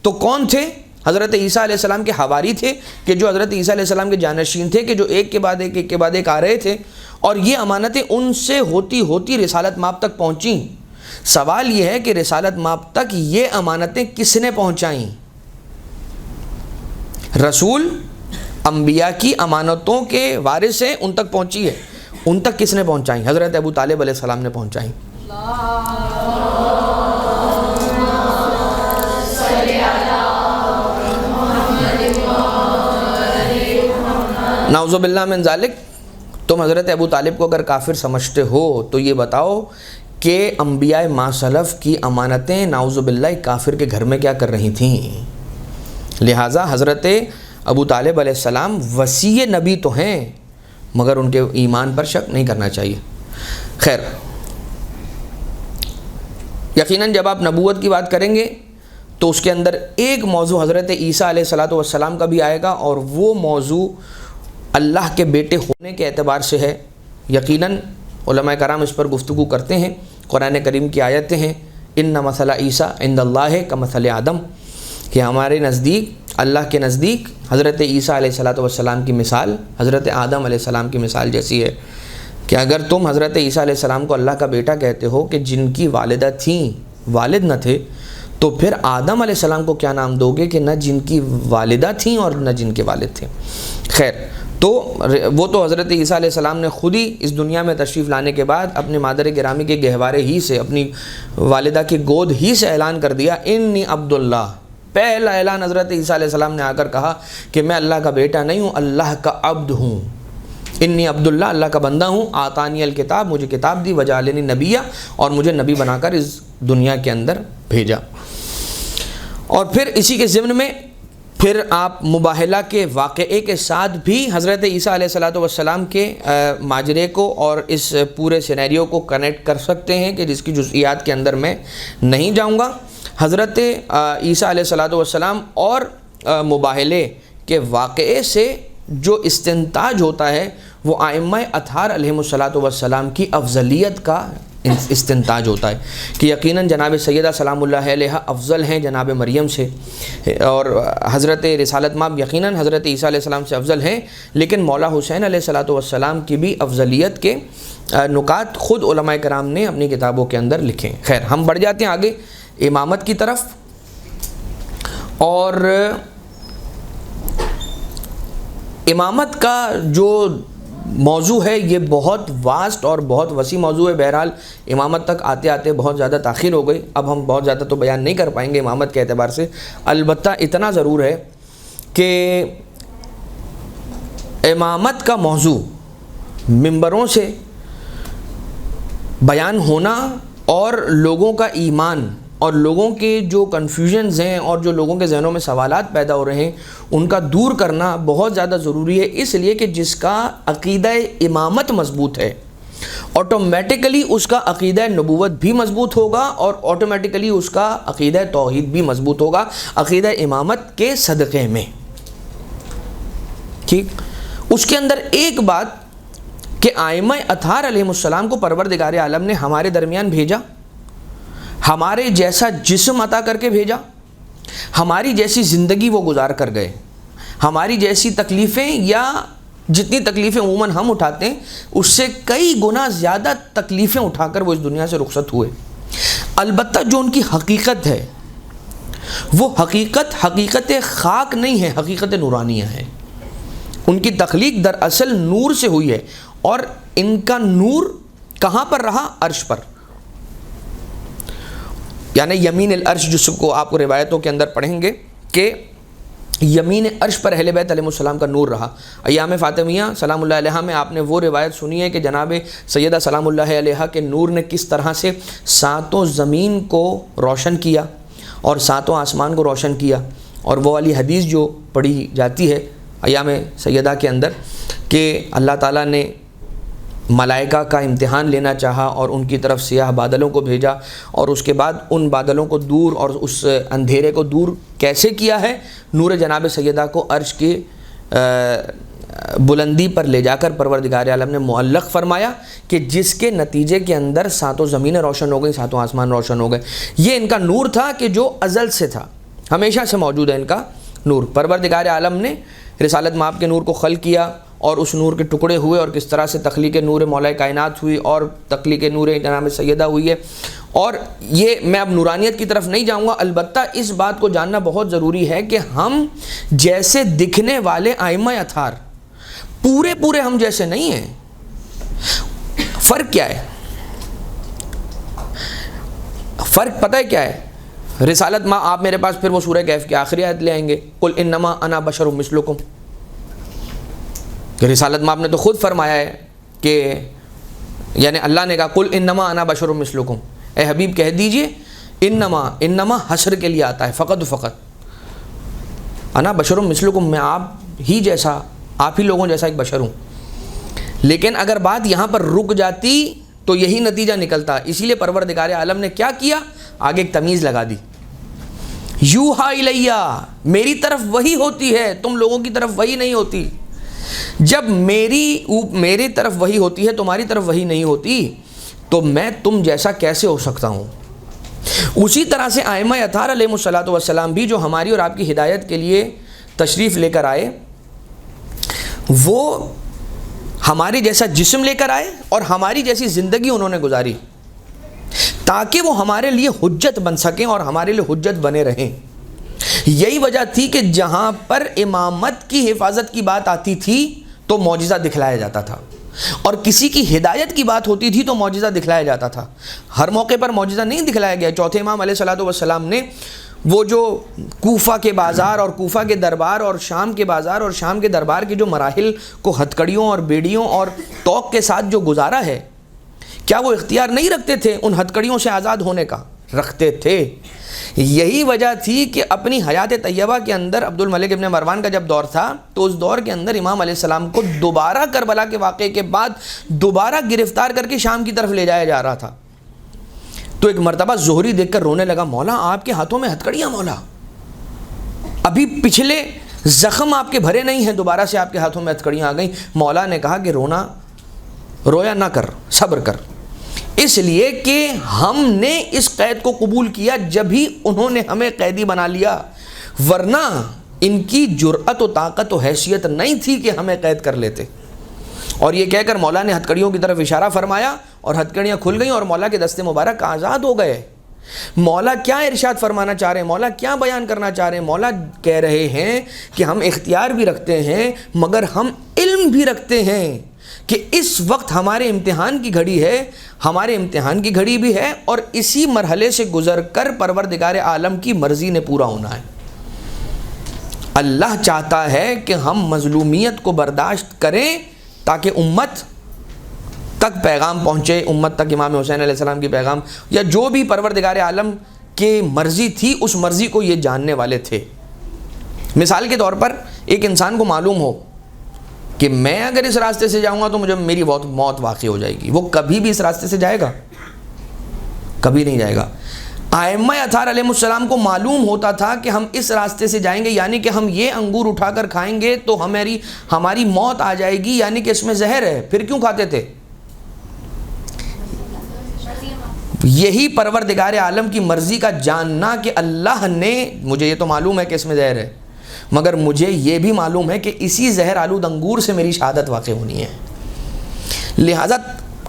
[SPEAKER 1] تو کون تھے؟ حضرت عیسیٰ علیہ السلام کے حواری تھے کہ جو حضرت عیسیٰ علیہ السلام کے جانشین تھے کہ جو ایک کے بعد ایک آ رہے تھے، اور یہ امانتیں ان سے ہوتی ہوتی رسالت مآب تک پہنچیں۔ سوال یہ ہے کہ رسالت مآب تک یہ امانتیں کس نے پہنچائیں؟ رسول انبیاء کی امانتوں کے وارث ہیں، ان تک پہنچی ہے، ان تک کس نے پہنچائیں؟ حضرت ابو طالب علیہ السلام نے پہنچائیں۔ نعوذ باللہ من ذالک، تم حضرت ابو طالب کو اگر کافر سمجھتے ہو تو یہ بتاؤ کہ انبیاء ما سلف کی امانتیں نعوذ باللہ کافر کے گھر میں کیا کر رہی تھیں؟ لہٰذا حضرت ابو طالب علیہ السلام وصی نبی تو ہیں مگر ان کے ایمان پر شک نہیں کرنا چاہیے۔ خیر، یقیناً جب آپ نبوت کی بات کریں گے تو اس کے اندر ایک موضوع حضرت عیسیٰ علیہ السلام کا بھی آئے گا، اور وہ موضوع اللہ کے بیٹے ہونے کے اعتبار سے ہے۔ یقیناً علماء کرام اس پر گفتگو کرتے ہیں، قرآن کریم کی آیتیں ہیں، ان مثل عیسیٰ عند اللہ کمثل آدم، کہ ہمارے نزدیک اللہ کے نزدیک حضرت عیسیٰ علیہ السلام کی مثال حضرت آدم علیہ السلام کی مثال جیسی ہے کہ اگر تم حضرت عیسیٰ علیہ السلام کو اللہ کا بیٹا کہتے ہو کہ جن کی والدہ تھیں والد نہ تھے، تو پھر آدم علیہ السلام کو کیا نام دو گے کہ نہ جن کی والدہ تھیں اور نہ جن کے والد تھے؟ خیر، تو وہ تو حضرت عیسیٰ علیہ السلام نے خود ہی اس دنیا میں تشریف لانے کے بعد اپنے مادر گرامی کے گہوارے ہی سے، اپنی والدہ کی گود ہی سے اعلان کر دیا، انی عبداللہ۔ پہلا اعلان حضرت عیسیٰ علیہ السلام نے آ کر کہا کہ میں اللہ کا بیٹا نہیں ہوں، اللہ کا عبد ہوں، انی عبداللہ، اللہ کا بندہ ہوں، آتانی الکتاب، مجھے کتاب دی، وجعلنی نبیہ، اور مجھے نبی بنا کر اس دنیا کے اندر بھیجا۔ اور پھر اسی کے ضمن میں پھر آپ مباہلہ کے واقعے کے ساتھ بھی حضرت عیسیٰ علیہ السلام کے ماجرے کو اور اس پورے سینیریو کو کنیکٹ کر سکتے ہیں کہ جس کی جزئیات کے اندر میں نہیں جاؤں گا۔ حضرت عیسیٰ علیہ السلام اور مباہلے کے واقعے سے جو استنتاج ہوتا ہے وہ ائمہ اطہار علیہم السلام کی افضلیت کا استنتاج ہوتا ہے کہ یقیناً جناب سیدہ سلام اللہ علیہ افضل ہیں جناب مریم سے، اور حضرت رسالت مآب یقیناً حضرت عیسیٰ علیہ السلام سے افضل ہیں، لیکن مولا حسین علیہ السلام کی بھی افضلیت کے نکات خود علماء کرام نے اپنی کتابوں کے اندر لکھے ہیں۔ خیر، ہم بڑھ جاتے ہیں آگے امامت کی طرف، اور امامت کا جو موضوع ہے یہ بہت واسٹ اور بہت وسیع موضوع ہے۔ بہرحال امامت تک آتے آتے بہت زیادہ تاخیر ہو گئی، اب ہم بہت زیادہ تو بیان نہیں کر پائیں گے امامت کے اعتبار سے، البتہ اتنا ضرور ہے کہ امامت کا موضوع منبروں سے بیان ہونا اور لوگوں کا ایمان اور لوگوں کے جو کنفیوژنز ہیں اور جو لوگوں کے ذہنوں میں سوالات پیدا ہو رہے ہیں ان کا دور کرنا بہت زیادہ ضروری ہے، اس لیے کہ جس کا عقیدہ امامت مضبوط ہے آٹومیٹیکلی اس کا عقیدہ نبوت بھی مضبوط ہوگا اور آٹومیٹیکلی اس کا عقیدہ توحید بھی مضبوط ہوگا عقیدہ امامت کے صدقے میں۔ ٹھیک، اس کے اندر ایک بات کہ ائمہ اطہار علیہم السلام کو پروردگار عالم نے ہمارے درمیان بھیجا، ہمارے جیسا جسم عطا کر کے بھیجا، ہماری جیسی زندگی وہ گزار کر گئے، ہماری جیسی تکلیفیں یا جتنی تکلیفیں عموماً ہم اٹھاتے ہیں اس سے کئی گنا زیادہ تکلیفیں اٹھا کر وہ اس دنیا سے رخصت ہوئے۔ البتہ جو ان کی حقیقت ہے وہ حقیقت خاک نہیں ہے، حقیقت نورانیہ ہے۔ ان کی تخلیق دراصل نور سے ہوئی ہے، اور ان کا نور کہاں پر رہا؟ عرش پر، یعنی یمین العرش، جس کو آپ کو روایتوں کے اندر پڑھیں گے کہ یمین عرش پر اہل بیت علیہ السلام کا نور رہا۔ ایام فاطمیہ سلام اللہ علیہ میں آپ نے وہ روایت سنی ہے کہ جناب سیدہ سلام اللہ علیہ کے نور نے کس طرح سے ساتوں زمین کو روشن کیا اور ساتوں آسمان کو روشن کیا، اور وہ والی حدیث جو پڑھی جاتی ہے ایام سیدہ کے اندر کہ اللہ تعالیٰ نے ملائکہ کا امتحان لینا چاہا اور ان کی طرف سیاہ بادلوں کو بھیجا، اور اس کے بعد ان بادلوں کو دور اور اس اندھیرے کو دور کیسے کیا ہے؟ نور جناب سیدہ کو عرش کی بلندی پر لے جا کر پروردگار عالم نے معلق فرمایا کہ جس کے نتیجے کے اندر ساتوں زمینیں روشن ہو گئیں، ساتوں آسمان روشن ہو گئے۔ یہ ان کا نور تھا کہ جو ازل سے تھا، ہمیشہ سے موجود ہے ان کا نور۔ پروردگار عالم نے رسالت مآب کے نور کو خلق کیا اور اس نور کے ٹکڑے ہوئے، اور کس طرح سے تخلیق نور مولا کائنات ہوئی اور تخلیق نور جناب سیدہ ہوئی ہے۔ اور یہ میں اب نورانیت کی طرف نہیں جاؤں گا، البتہ اس بات کو جاننا بہت ضروری ہے کہ ہم جیسے دکھنے والے ائمہ اطہار پورے ہم جیسے نہیں ہیں۔ فرق کیا ہے؟ فرق پتہ ہے کیا ہے؟ رسالت ماں آپ میرے پاس پھر وہ سورہ کہف کی آخری آیت لے آئیں گے، قل انما انا بشر مثلکم۔ کہ رسالت مآب نے تو خود فرمایا ہے کہ یعنی اللہ نے کہا قل انما انا بشر مثلکم، اے حبیب کہہ دیجئے انما حشر کے لیے آتا ہے، فقط انا بشر مثلکم، میں آپ ہی جیسا، آپ ہی لوگوں جیسا ایک بشر ہوں۔ لیکن اگر بات یہاں پر رک جاتی تو یہی نتیجہ نکلتا، اسی لیے پروردگار عالم نے کیا کیا؟ آگے ایک تمیز لگا دی، یوحا الیہ، میری طرف وہی ہوتی ہے، تم لوگوں کی طرف وہی نہیں ہوتی۔ جب میری طرف وہی ہوتی ہے، تمہاری طرف وہی نہیں ہوتی، تو میں تم جیسا کیسے ہو سکتا ہوں؟ اسی طرح سے ائمہ اطہار علیہم السلام بھی جو ہماری اور آپ کی ہدایت کے لیے تشریف لے کر آئے وہ ہمارے جیسا جسم لے کر آئے اور ہماری جیسی زندگی انہوں نے گزاری تاکہ وہ ہمارے لیے حجت بن سکیں اور ہمارے لیے حجت بنے رہیں۔ یہی وجہ تھی کہ جہاں پر امامت کی حفاظت کی بات آتی تھی تو معجزہ دکھلایا جاتا تھا، اور کسی کی ہدایت کی بات ہوتی تھی تو معجزہ دکھلایا جاتا تھا۔ ہر موقع پر معجزہ نہیں دکھلایا گیا۔ چوتھے امام علیہ الصلوۃ والسلام نے وہ جو کوفہ کے بازار اور کوفہ کے دربار اور شام کے بازار اور شام کے دربار کے جو مراحل کو ہتھکڑیوں اور بیڑیوں اور توق کے ساتھ جو گزارا ہے، کیا وہ اختیار نہیں رکھتے تھے ان ہتھکڑیوں سے آزاد ہونے کا؟ رکھتے تھے۔ یہی وجہ تھی کہ اپنی حیات طیبہ کے اندر عبد الملک ابن مروان کا جب دور تھا تو اس دور کے اندر امام علیہ السلام کو دوبارہ کربلا کے واقعے کے بعد دوبارہ گرفتار کر کے شام کی طرف لے جایا جا رہا تھا۔ تو ایک مرتبہ زہری دیکھ کر رونے لگا، مولا آپ کے ہاتھوں میں ہتھکڑیاں، مولا ابھی پچھلے زخم آپ کے بھرے نہیں ہیں، دوبارہ سے آپ کے ہاتھوں میں ہتھکڑیاں آ گئیں۔ مولا نے کہا کہ رویا نہ کر، صبر کر، اس لیے کہ ہم نے اس قید کو قبول کیا جب ہی انہوں نے ہمیں قیدی بنا لیا، ورنہ ان کی جرأت و طاقت و حیثیت نہیں تھی کہ ہمیں قید کر لیتے۔ اور یہ کہہ کر مولا نے ہتھکڑیوں کی طرف اشارہ فرمایا اور ہتھکڑیاں کھل گئیں اور مولا کے دستے مبارک آزاد ہو گئے۔ مولا کیا ارشاد فرمانا چاہ رہے ہیں، مولا کیا بیان کرنا چاہ رہے ہیں؟ مولا کہہ رہے ہیں کہ ہم اختیار بھی رکھتے ہیں مگر ہم علم بھی رکھتے ہیں کہ اس وقت ہمارے امتحان کی گھڑی ہے، ہمارے امتحان کی گھڑی بھی ہے، اور اسی مرحلے سے گزر کر پروردگار عالم کی مرضی نے پورا ہونا ہے۔ اللہ چاہتا ہے کہ ہم مظلومیت کو برداشت کریں تاکہ امت تک پیغام پہنچے، امت تک امام حسین علیہ السلام کی پیغام یا جو بھی پروردگار عالم کی مرضی تھی اس مرضی کو یہ جاننے والے تھے۔ مثال کے طور پر ایک انسان کو معلوم ہو کہ میں اگر اس راستے سے جاؤں گا تو مجھے میری موت واقع ہو جائے گی، وہ کبھی بھی اس راستے سے جائے گا؟ کبھی نہیں جائے گا۔ ائمہ اطہار علیہ السلام کو معلوم ہوتا تھا کہ ہم اس راستے سے جائیں گے، یعنی کہ ہم یہ انگور اٹھا کر کھائیں گے تو ہماری موت آ جائے گی، یعنی کہ اس میں زہر ہے، پھر کیوں کھاتے تھے؟ یہی پروردگار عالم کی مرضی کا جاننا کہ اللہ نے، مجھے یہ تو معلوم ہے کہ اس میں زہر ہے، مگر مجھے یہ بھی معلوم ہے کہ اسی زہر آلود انگور سے میری شہادت واقع ہونی ہے۔ لہذا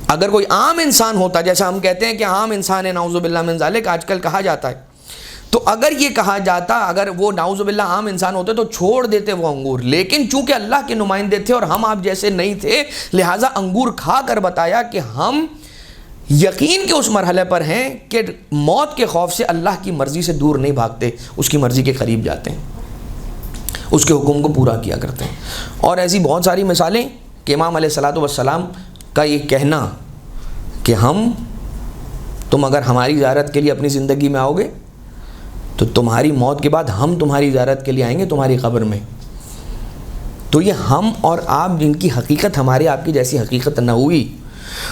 [SPEAKER 1] اگر کوئی عام انسان ہوتا، جیسا ہم کہتے ہیں کہ عام انسان ہے، نعوذ باللہ من ذالک آج کل کہا جاتا ہے، تو اگر یہ کہا جاتا، اگر وہ نعوذ باللہ عام انسان ہوتے تو چھوڑ دیتے وہ انگور، لیکن چونکہ اللہ کے نمائندے تھے اور ہم آپ جیسے نہیں تھے، لہٰذا انگور کھا کر بتایا کہ ہم یقین کے اس مرحلے پر ہیں کہ موت کے خوف سے اللہ کی مرضی سے دور نہیں بھاگتے، اس کی مرضی کے قریب جاتے ہیں، اس کے حکم کو پورا کیا کرتے ہیں۔ اور ایسی بہت ساری مثالیں کہ امام علیہ الصلوۃ والسلام کا یہ کہنا کہ تم اگر ہماری زیارت کے لیے اپنی زندگی میں آؤ گے تو تمہاری موت کے بعد ہم تمہاری زیارت کے لیے آئیں گے تمہاری قبر میں۔ تو یہ ہم اور آپ جن کی حقیقت ہمارے آپ کی جیسی حقیقت نہ ہوئی۔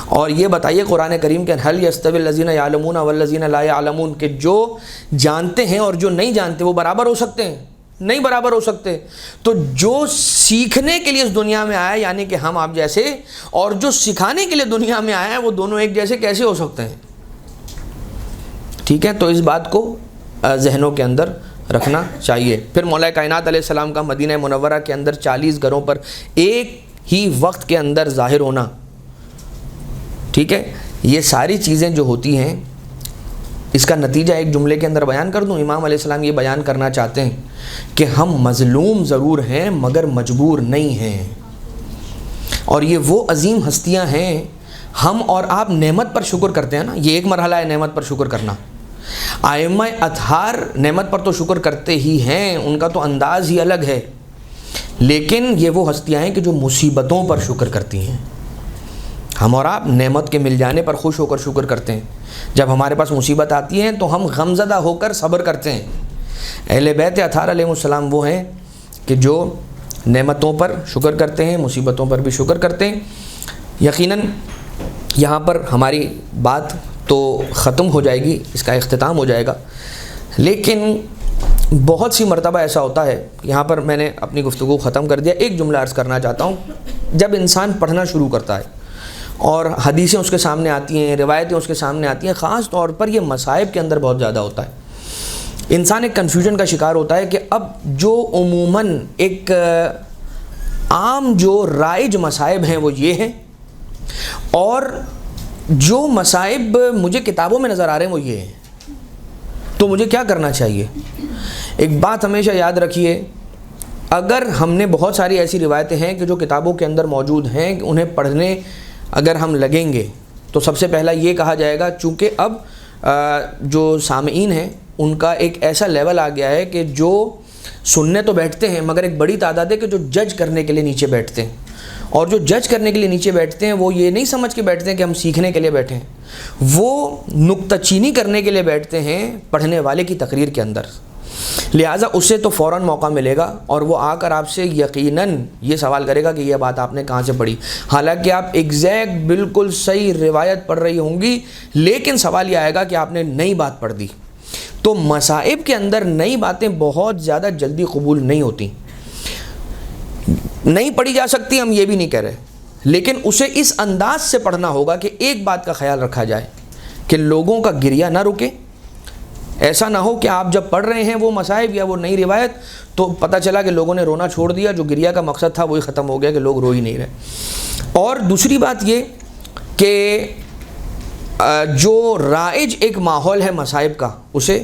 [SPEAKER 1] اور یہ بتائیے قرآن کریم کے هل يستوي الذين يعلمون والذين لا يعلمون کہ جو جانتے ہیں اور جو نہیں جانتے وہ برابر ہو سکتے ہیں؟ نہیں برابر ہو سکتے۔ تو جو سیکھنے کے لیے اس دنیا میں آیا یعنی کہ ہم آپ جیسے، اور جو سکھانے کے لیے دنیا میں آیا ہے وہ دونوں ایک جیسے کیسے ہو سکتے ہیں؟ ٹھیک ہے، تو اس بات کو ذہنوں کے اندر رکھنا چاہیے۔ پھر مولا کائنات علیہ السلام کا مدینہ منورہ کے اندر 40 گھروں پر ایک ہی وقت کے اندر ظاہر ہونا، ٹھیک ہے، یہ ساری چیزیں جو ہوتی ہیں اس کا نتیجہ ایک جملے کے اندر بیان کر دوں۔ امام علیہ السلام یہ بیان کرنا چاہتے ہیں کہ ہم مظلوم ضرور ہیں مگر مجبور نہیں ہیں، اور یہ وہ عظیم ہستیاں ہیں۔ ہم اور آپ نعمت پر شکر کرتے ہیں نا، یہ ایک مرحلہ ہے نعمت پر شکر کرنا۔ ائمہ اطہار نعمت پر تو شکر کرتے ہی ہیں، ان کا تو انداز ہی الگ ہے، لیکن یہ وہ ہستیاں ہیں کہ جو مصیبتوں پر شکر کرتی ہیں۔ ہم اور آپ نعمت کے مل جانے پر خوش ہو کر شکر کرتے ہیں، جب ہمارے پاس مصیبت آتی ہے تو ہم غمزدہ ہو کر صبر کرتے ہیں۔ اہل بیت اطہار علیہ السلام وہ ہیں کہ جو نعمتوں پر شکر کرتے ہیں، مصیبتوں پر بھی شکر کرتے ہیں۔ یقیناً یہاں پر ہماری بات تو ختم ہو جائے گی، اس کا اختتام ہو جائے گا، لیکن بہت سی مرتبہ ایسا ہوتا ہے، یہاں پر میں نے اپنی گفتگو ختم کر دیا، ایک جملہ عرض کرنا چاہتا ہوں۔ جب انسان پڑھنا شروع کرتا ہے اور حدیثیں اس کے سامنے آتی ہیں، روایتیں اس کے سامنے آتی ہیں، خاص طور پر یہ مصائب کے اندر بہت زیادہ ہوتا ہے۔ انسان ایک کنفیوژن کا شکار ہوتا ہے کہ اب جو عموماً ایک عام جو رائج مصائب ہیں وہ یہ ہیں، اور جو مصائب مجھے کتابوں میں نظر آ رہے ہیں وہ یہ ہیں، تو مجھے کیا کرنا چاہیے؟ ایک بات ہمیشہ یاد رکھیے، اگر ہم نے بہت ساری ایسی روایتیں ہیں کہ جو کتابوں کے اندر موجود ہیں، انہیں پڑھنے اگر ہم لگیں گے تو سب سے پہلا یہ کہا جائے گا، چونکہ اب جو سامعین ہیں ان کا ایک ایسا لیول آ گیا ہے کہ جو سننے تو بیٹھتے ہیں مگر ایک بڑی تعداد ہے کہ جو جج کرنے کے لیے نیچے بیٹھتے ہیں، اور جو جج کرنے کے لیے نیچے بیٹھتے ہیں وہ یہ نہیں سمجھ کے بیٹھتے ہیں کہ ہم سیکھنے کے لیے بیٹھے ہیں، وہ نکتہ چینی کرنے کے لیے بیٹھتے ہیں پڑھنے والے کی تقریر کے اندر، لہٰذا اسے تو فوراً موقع ملے گا اور وہ آ کر آپ سے یقیناً یہ سوال کرے گا کہ یہ بات آپ نے کہاں سے پڑھی، حالانکہ آپ ایگزیکٹ بالکل صحیح روایت پڑھ رہی ہوں گی، لیکن سوال یہ آئے گا کہ آپ نے نئی بات پڑھ دی۔ تو مصائب کے اندر نئی باتیں بہت زیادہ جلدی قبول نہیں ہوتی، نہیں پڑھی جا سکتی، ہم یہ بھی نہیں کہہ رہے، لیکن اسے اس انداز سے پڑھنا ہوگا کہ ایک بات کا خیال رکھا جائے کہ لوگوں کا گریہ نہ رکے، ایسا نہ ہو کہ آپ جب پڑھ رہے ہیں وہ مصائب یا وہ نئی روایت تو پتہ چلا کہ لوگوں نے رونا چھوڑ دیا، جو گریہ کا مقصد تھا وہی ختم ہو گیا کہ لوگ رو ہی نہیں رہے۔ اور دوسری بات یہ کہ جو رائج ایک ماحول ہے مصائب کا اسے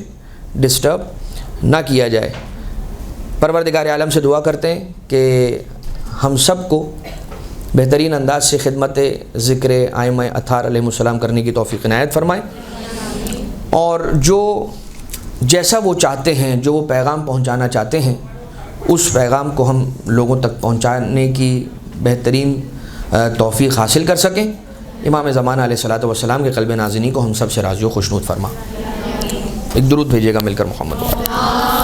[SPEAKER 1] ڈسٹرب نہ کیا جائے۔ پروردگار عالم سے دعا کرتے ہیں کہ ہم سب کو بہترین انداز سے خدمت ذکر ائمہ اطہار علیہ السلام کرنے کی توفیق عنایت فرمائے، اور جو جیسا وہ چاہتے ہیں، جو وہ پیغام پہنچانا چاہتے ہیں، اس پیغام کو ہم لوگوں تک پہنچانے کی بہترین توفیق حاصل کر سکیں۔ امام زمانہ علیہ الصلوۃ والسلام کے قلب نازنی کو ہم سب سے راضی و خوشنود فرما۔ ایک درود بھیجیے گا مل کر محمد۔